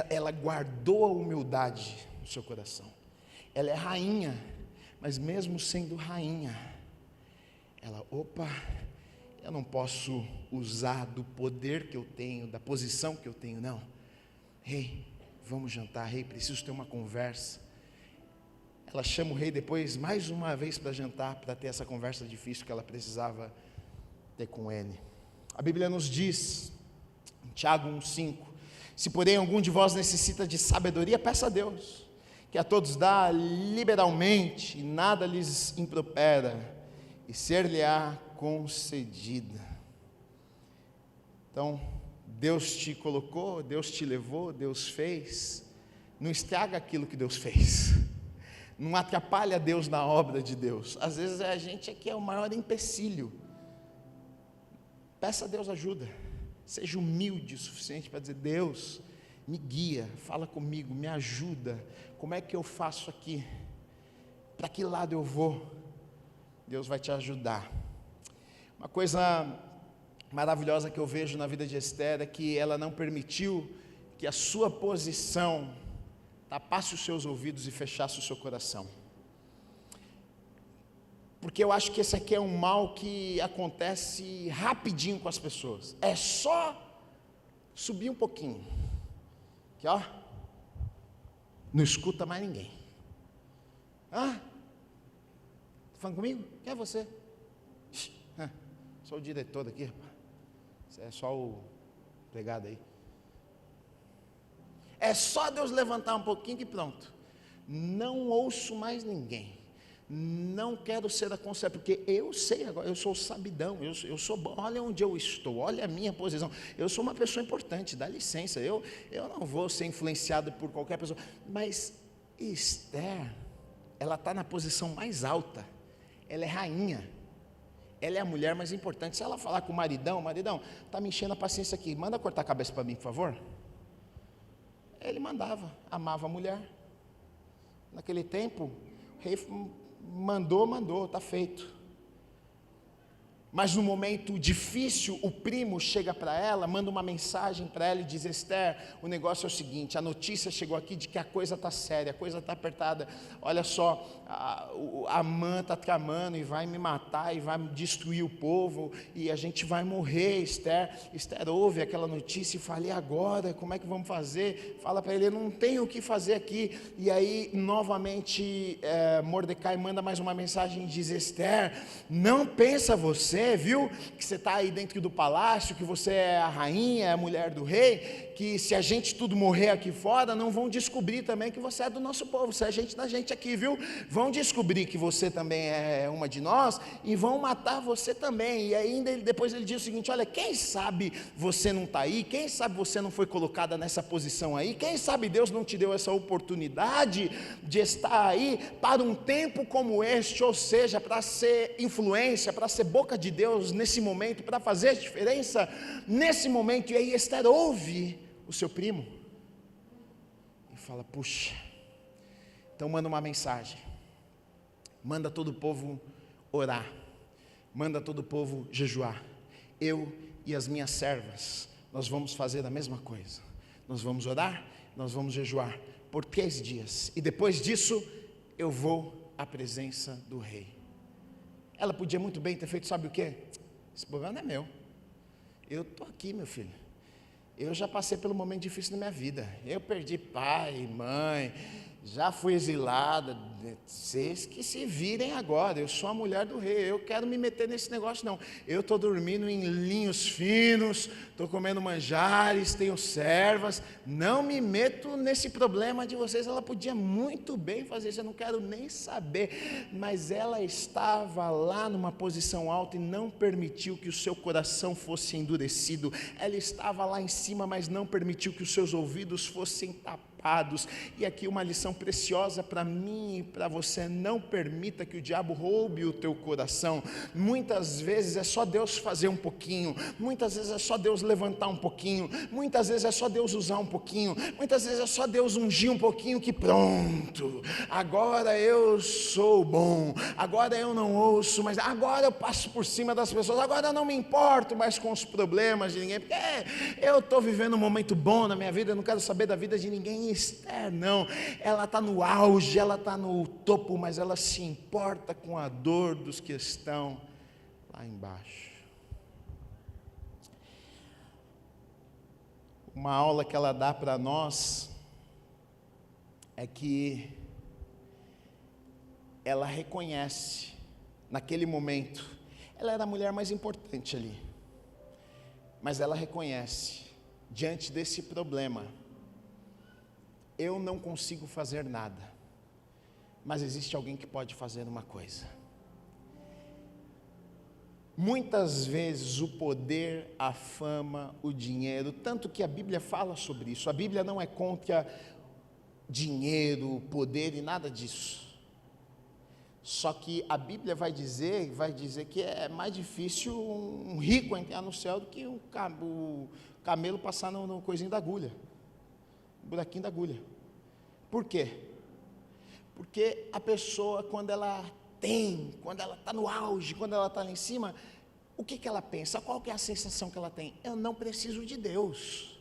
Ela guardou a humildade no seu coração. Ela é rainha, mas mesmo sendo rainha, ela, eu não posso usar do poder que eu tenho, da posição que eu tenho, não. Rei, vamos jantar, rei, preciso ter uma conversa. Ela chama o rei depois, mais uma vez, para jantar, para ter essa conversa difícil que ela precisava ter com ele. A Bíblia nos diz, em Tiago 1,5: se porém algum de vós necessita de sabedoria, peça a Deus, que a todos dá liberalmente, e nada lhes impropera, e ser-lhe-á concedida. Então, Deus te colocou, Deus te levou, Deus fez, não estraga aquilo que Deus fez. Não atrapalha Deus na obra de Deus. Às vezes a gente aqui é o maior empecilho. Peça a Deus ajuda. Seja humilde o suficiente para dizer: Deus, me guia, fala comigo, me ajuda. Como é que eu faço aqui? Para que lado eu vou? Deus vai te ajudar. Uma coisa maravilhosa que eu vejo na vida de Esther é que ela não permitiu que a sua posição tapasse os seus ouvidos e fechasse o seu coração. Porque eu acho que esse aqui é um mal que acontece rapidinho com as pessoas. É só subir um pouquinho, que ó, não escuta mais ninguém. Está falando comigo? Quem é você? Sou o diretor daqui, rapaz. Você é só o empregado aí. É só Deus levantar um pouquinho que pronto. Não ouço mais ninguém. Não quero ser aconselhado, porque eu sei agora, eu sou sabidão, eu sou bom, olha onde eu estou, olha a minha posição. Eu sou uma pessoa importante, dá licença, eu não vou ser influenciado por qualquer pessoa. Mas Esther, ela está na posição mais alta, ela é rainha, ela é a mulher mais importante. Se ela falar com o maridão, está me enchendo a paciência aqui, manda cortar a cabeça para mim, por favor. Ele mandava, amava a mulher. Naquele tempo, o rei mandou, está feito. Mas no momento difícil, o primo chega para ela, manda uma mensagem para ela e diz: Esther, o negócio é o seguinte, a notícia chegou aqui de que a coisa está séria, a coisa está apertada, olha só, a Amã está tramando e vai me matar e vai destruir o povo e a gente vai morrer, Esther. Esther ouve aquela notícia e fala: e agora, como é que vamos fazer? Fala para ele: eu não tenho o que fazer aqui. E aí novamente Mordecai manda mais uma mensagem e diz: Esther, não pensa você você, viu? Que você está aí dentro do palácio, que você é a rainha, é a mulher do rei, que se a gente tudo morrer aqui fora, não vão descobrir também que você é do nosso povo, você é gente da gente aqui, viu? Vão descobrir que você também é uma de nós e vão matar você também. E ainda depois ele diz o seguinte: olha, quem sabe você não está aí, quem sabe você não foi colocada nessa posição aí, quem sabe Deus não te deu essa oportunidade de estar aí para um tempo como este, ou seja, para ser influência, para ser boca de Deus nesse momento, para fazer a diferença nesse momento. E aí Esther ouve o seu primo e fala: puxa, então manda uma mensagem, manda todo o povo orar, manda todo o povo jejuar, eu e as minhas servas, nós vamos fazer a mesma coisa, nós vamos orar, nós vamos jejuar por 3 dias, e depois disso eu vou à presença do rei. Ela podia muito bem ter feito, sabe o que? Esse problema não é meu, eu estou aqui, meu filho, eu já passei pelo momento difícil na minha vida, eu perdi pai, mãe, já fui exilada, vocês que se virem agora, eu sou a mulher do rei, eu quero me meter nesse negócio não, eu estou dormindo em linhos finos, estou comendo manjares, tenho servas, não me meto nesse problema de vocês. Ela podia muito bem fazer isso, eu não quero nem saber, mas ela estava lá numa posição alta e não permitiu que o seu coração fosse endurecido, ela estava lá em cima, mas não permitiu que os seus ouvidos fossem tapados. E aqui uma lição preciosa para mim e para você: não permita que o diabo roube o teu coração. Muitas vezes é só Deus fazer um pouquinho, muitas vezes é só Deus levantar um pouquinho, muitas vezes é só Deus usar um pouquinho, muitas vezes é só Deus ungir um pouquinho, que pronto, agora eu sou bom, agora eu não ouço, mas agora eu passo por cima das pessoas, agora eu não me importo mais com os problemas de ninguém, porque eu estou vivendo um momento bom na minha vida, eu não quero saber da vida de ninguém. Esther não, ela está no auge, ela está no topo, mas ela se importa com a dor dos que estão lá embaixo. Uma aula que ela dá para nós é que ela reconhece, naquele momento, ela era a mulher mais importante ali, mas ela reconhece, diante desse problema, eu não consigo fazer nada, mas existe alguém que pode fazer uma coisa. Muitas vezes o poder, a fama, o dinheiro, tanto que a Bíblia fala sobre isso, a Bíblia não é contra dinheiro, poder e nada disso, só que a Bíblia vai dizer que é mais difícil um rico entrar no céu do que o camelo passar no coisinho da agulha, buraquinho da agulha. Por quê? Porque a pessoa, quando ela está no auge, quando ela está lá em cima, o que ela pensa? Qual que é a sensação que ela tem? Eu não preciso de Deus,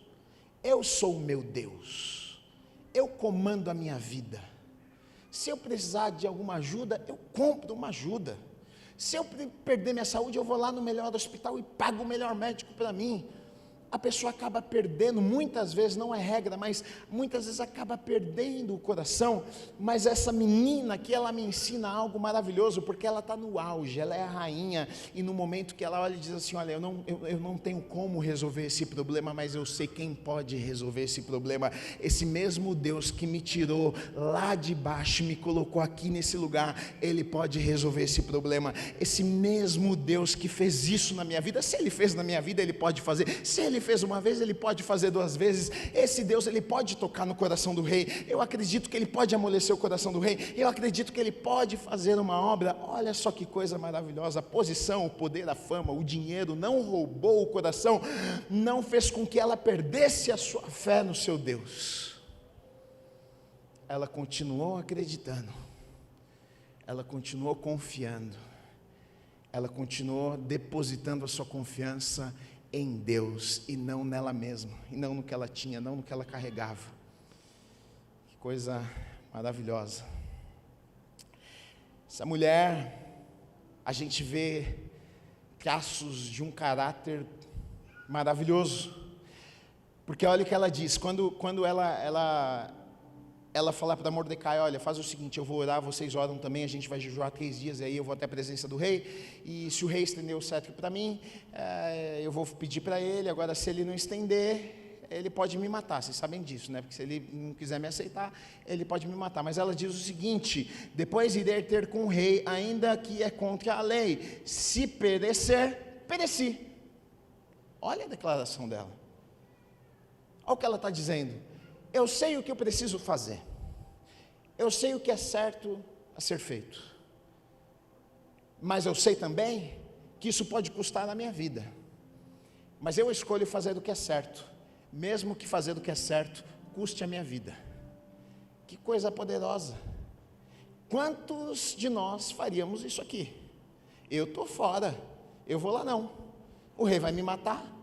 eu sou o meu Deus, eu comando a minha vida, se eu precisar de alguma ajuda, eu compro uma ajuda, se eu perder minha saúde, eu vou lá no melhor hospital e pago o melhor médico para mim. A pessoa acaba perdendo, muitas vezes, não é regra, mas muitas vezes acaba perdendo o coração. Mas essa menina aqui, ela me ensina algo maravilhoso, porque ela está no auge, ela é a rainha, e no momento que ela olha e diz assim: olha, eu não tenho como resolver esse problema, mas eu sei quem pode resolver esse problema. Esse mesmo Deus que me tirou lá de baixo, me colocou aqui nesse lugar, Ele pode resolver esse problema. Esse mesmo Deus que fez isso na minha vida, se Ele fez na minha vida, Ele pode fazer. Se Ele fez uma vez, Ele pode fazer 2 vezes. Esse Deus, Ele pode tocar no coração do rei. Eu acredito que Ele pode amolecer o coração do rei. Eu acredito que Ele pode fazer uma obra. Olha só que coisa maravilhosa. A posição, o poder, a fama, o dinheiro não roubou o coração, não fez com que ela perdesse a sua fé no seu Deus. Ela continuou acreditando, ela continuou confiando, ela continuou depositando a sua confiança em Deus e não nela mesma, e não no que ela tinha, não no que ela carregava. Que coisa maravilhosa. Essa mulher, a gente vê traços de um caráter maravilhoso, porque olha o que ela diz, quando ela ela fala para Mordecai: olha, faz o seguinte, eu vou orar, vocês oram também, a gente vai jejuar 3 dias, e aí eu vou até a presença do rei, e se o rei estender o cetro para mim, eu vou pedir para ele. Agora, se ele não estender, ele pode me matar, vocês sabem disso, né? Porque se ele não quiser me aceitar, ele pode me matar. Mas ela diz o seguinte: depois irei ter com o rei, ainda que é contra a lei, se perecer, pereci. Olha a declaração dela, olha o que ela está dizendo: eu sei o que eu preciso fazer, eu sei o que é certo a ser feito, mas eu sei também que isso pode custar na minha vida, mas eu escolho fazer o que é certo, mesmo que fazer o que é certo custe a minha vida. Que coisa poderosa! Quantos de nós faríamos isso aqui? Eu estou fora, eu vou lá não, o rei vai me matar.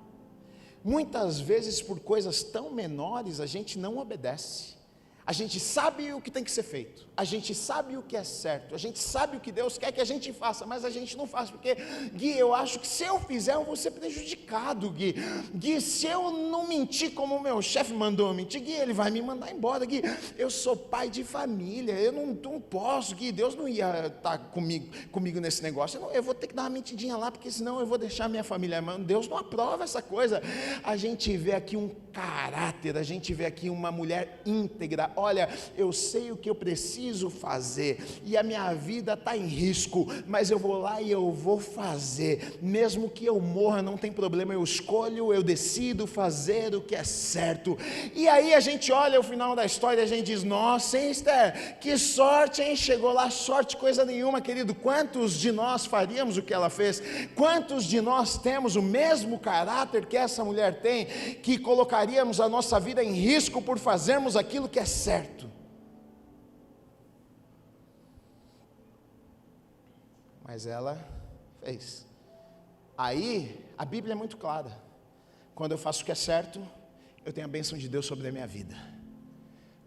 Muitas vezes, por coisas tão menores, a gente não obedece. A gente sabe o que tem que ser feito, a gente sabe o que é certo, a gente sabe o que Deus quer que a gente faça, mas a gente não faz, porque, Gui, eu acho que se eu fizer, eu vou ser prejudicado, Gui. Gui, se eu não mentir como o meu chefe mandou eu mentir, Gui, ele vai me mandar embora. Gui, eu sou pai de família, eu não posso, Gui, Deus não ia estar comigo nesse negócio, eu vou ter que dar uma mentidinha lá, porque senão eu vou deixar minha família, mano, Deus não aprova essa coisa. A gente vê aqui um caráter, a gente vê aqui uma mulher íntegra. Olha, eu sei o que eu preciso fazer, e a minha vida está em risco, mas eu vou lá e eu vou fazer, mesmo que eu morra, não tem problema, eu escolho, eu decido fazer o que é certo. E aí a gente olha o final da história e a gente diz: nossa, hein, Esther, que sorte, hein, chegou lá, sorte coisa nenhuma, querido. Quantos de nós faríamos o que ela fez? Quantos de nós temos o mesmo caráter que essa mulher tem, que colocaríamos a nossa vida em risco por fazermos aquilo que é certo? Mas ela fez. Aí a Bíblia é muito clara: quando eu faço o que é certo, eu tenho a bênção de Deus sobre a minha vida.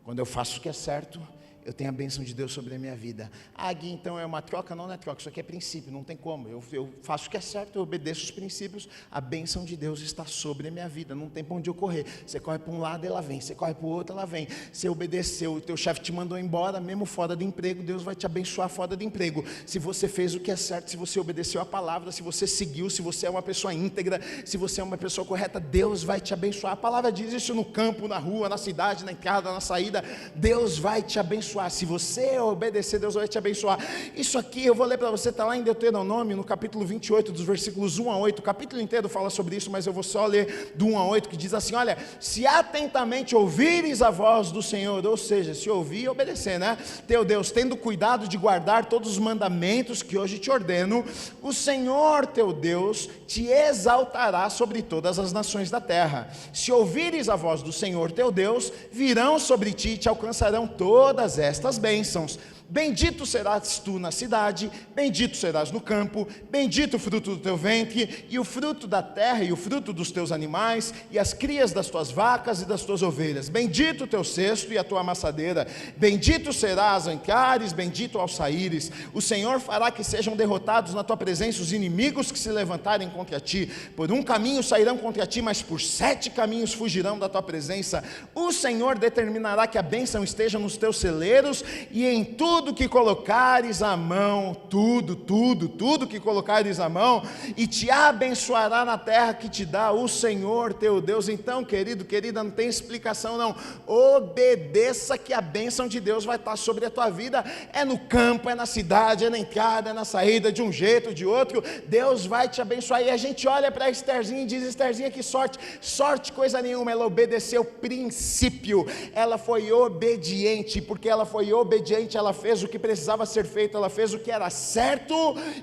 Quando eu faço o que é certo, eu tenho a bênção de Deus sobre a minha vida. Ah, Gui, então é uma troca? Não é troca, isso aqui é princípio, não tem como. Eu faço o que é certo, eu obedeço os princípios, a bênção de Deus está sobre a minha vida, não tem para onde eu correr. Você corre para um lado, ela vem, você corre para o outro, ela vem. Você obedeceu, o teu chefe te mandou embora, mesmo fora de emprego, Deus vai te abençoar fora de emprego. Se você fez o que é certo, se você obedeceu a palavra, se você seguiu, se você é uma pessoa íntegra, se você é uma pessoa correta, Deus vai te abençoar. A palavra diz isso no campo, na rua, na cidade, na entrada, na saída. Deus vai te abençoar. Se você obedecer, Deus vai te abençoar. Isso aqui eu vou ler para você, está lá em Deuteronômio, no capítulo 28, dos versículos 1 a 8, o capítulo inteiro fala sobre isso, mas eu vou só ler do 1 a 8, que diz assim: olha, se atentamente ouvires a voz do Senhor, ou seja, se ouvir e obedecer, né? Teu Deus, tendo cuidado de guardar todos os mandamentos que hoje te ordeno, o Senhor teu Deus te exaltará sobre todas as nações da terra. Se ouvires a voz do Senhor teu Deus, virão sobre ti e te alcançarão todas estas bênçãos. Bendito serás tu na cidade, bendito serás no campo, bendito o fruto do teu ventre, e o fruto da terra, e o fruto dos teus animais, e as crias das tuas vacas e das tuas ovelhas. Bendito o teu cesto e a tua amassadeira, bendito serás ao entrares, bendito ao saíres. O Senhor fará que sejam derrotados na tua presença os inimigos que se levantarem contra ti. Por um caminho sairão contra ti, mas por 7 caminhos fugirão da tua presença. O Senhor determinará que a bênção esteja nos teus celeiros, e em tudo que colocares a mão, tudo que colocares a mão, e te abençoará na terra que te dá o Senhor teu Deus. Então, querido, querida, não tem explicação não, obedeça que a bênção de Deus vai estar sobre a tua vida. É no campo, é na cidade, é na entrada, é na saída, de um jeito, de outro, Deus vai te abençoar. E a gente olha para Estherzinha e diz: Estherzinha, que sorte, sorte coisa nenhuma, ela obedeceu princípio, ela foi obediente, porque ela foi obediente, ela fez o que precisava ser feito, ela fez o que era certo,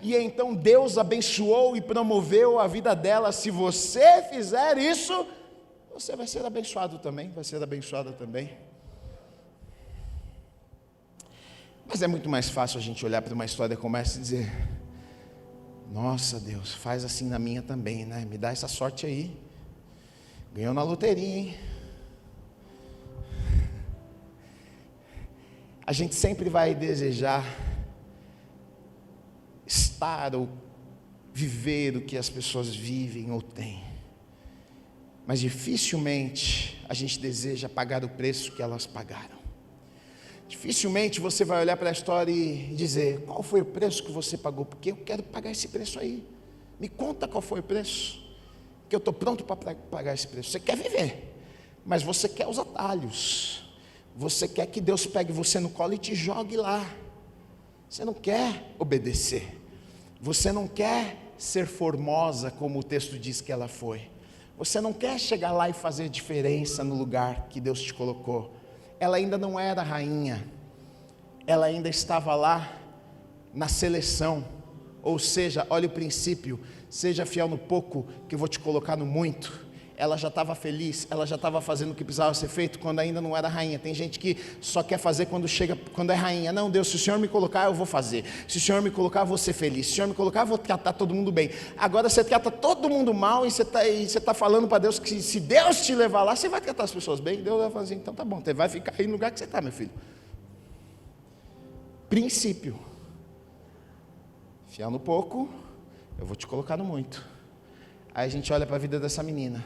e então Deus abençoou e promoveu a vida dela. Se você fizer isso, você vai ser abençoado também, vai ser abençoada também. Mas é muito mais fácil a gente olhar para uma história como essa e dizer: nossa, Deus, faz assim na minha também, né? Me dá essa sorte aí, ganhou na loteria, hein? A gente sempre vai desejar estar ou viver o que as pessoas vivem ou têm, mas dificilmente a gente deseja pagar o preço que elas pagaram. Dificilmente você vai olhar para a história e dizer: qual foi o preço que você pagou? Porque eu quero pagar esse preço aí. Me conta qual foi o preço, que eu estou pronto para pagar esse preço. Você quer viver, mas você quer os atalhos. Você quer que Deus pegue você no colo e te jogue lá. Você não quer obedecer. Você não quer ser formosa como o texto diz que ela foi. Você não quer chegar lá e fazer diferença no lugar que Deus te colocou. Ela ainda não era rainha. Ela ainda estava lá na seleção. Ou seja, olha o princípio: seja fiel no pouco, que eu vou te colocar no muito. Ela já estava feliz, ela já estava fazendo o que precisava ser feito quando ainda não era rainha. Tem gente que só quer fazer quando é rainha. Não, Deus, se o Senhor me colocar, eu vou fazer. Se o Senhor me colocar, eu vou ser feliz. Se o Senhor me colocar, eu vou tratar todo mundo bem. Agora você trata todo mundo mal e você está falando para Deus que se Deus te levar lá, você vai tratar as pessoas bem. Deus vai falar assim: então tá bom, você vai ficar aí no lugar que você está, meu filho. Princípio: fiel no pouco, eu vou te colocar no muito. Aí a gente olha para a vida dessa menina.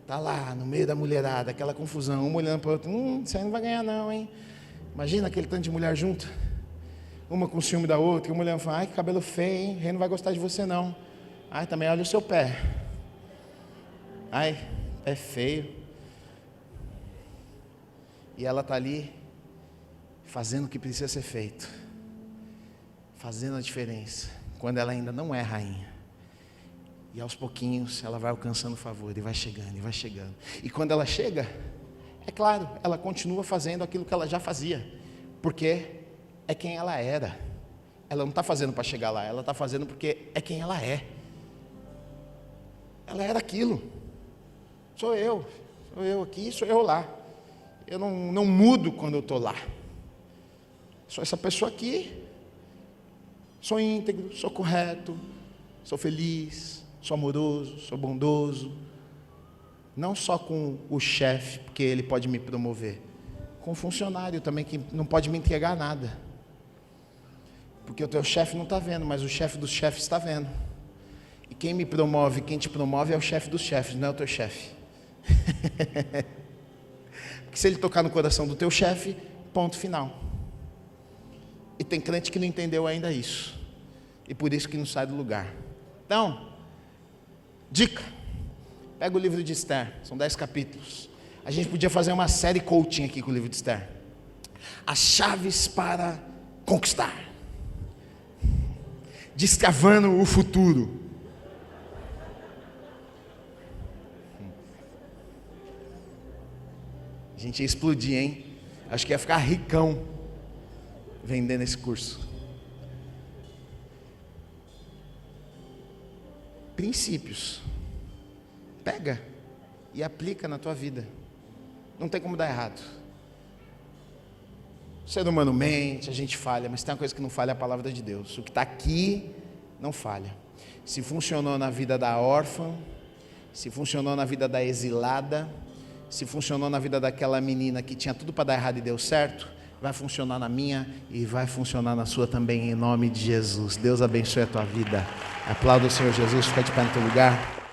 Está lá no meio da mulherada, aquela confusão, uma olhando para a outra: você não vai ganhar não, hein? Imagina aquele tanto de mulher junto, uma com ciúme da outra, uma olhando e falando: ai, que cabelo feio, hein? Rei não vai gostar de você não. Ai, também olha o seu pé. Ai, pé feio. E ela está ali, fazendo o que precisa ser feito, fazendo a diferença, quando ela ainda não é rainha. E aos pouquinhos ela vai alcançando favor, e vai chegando, e vai chegando. E quando ela chega, é claro, ela continua fazendo aquilo que ela já fazia, porque é quem ela era. Ela não está fazendo para chegar lá, ela está fazendo porque é quem ela é. Ela era aquilo. Sou eu aqui, sou eu lá. Eu não mudo quando eu estou lá. Sou essa pessoa aqui. Sou íntegro, sou correto, sou feliz, sou amoroso, sou bondoso. Não só com o chefe, porque ele pode me promover, com o funcionário também, que não pode me entregar nada, porque o teu chefe não está vendo, mas o chefe dos chefes está vendo. E quem me promove, quem te promove é o chefe dos chefes, não é o teu chefe. Porque se ele tocar no coração do teu chefe, ponto final. E tem crente que não entendeu ainda isso, e por isso que não sai do lugar. Então, dica: pega o livro de Esther, são 10 capítulos. A gente podia fazer uma série coaching aqui com o livro de Esther. As chaves para conquistar, destravando o futuro. A gente ia explodir, hein? Acho que ia ficar ricão vendendo esse curso. Princípios. Pega e aplica na tua vida. Não tem como dar errado. O ser humano mente, a gente falha, mas tem uma coisa que não falha: a palavra de Deus. O que está aqui não falha. Se funcionou na vida da órfã, se funcionou na vida da exilada, se funcionou na vida daquela menina que tinha tudo para dar errado e deu certo, vai funcionar na minha e vai funcionar na sua também, em nome de Jesus. Deus abençoe a tua vida. Aplauda o Senhor Jesus, fica de pé no teu lugar.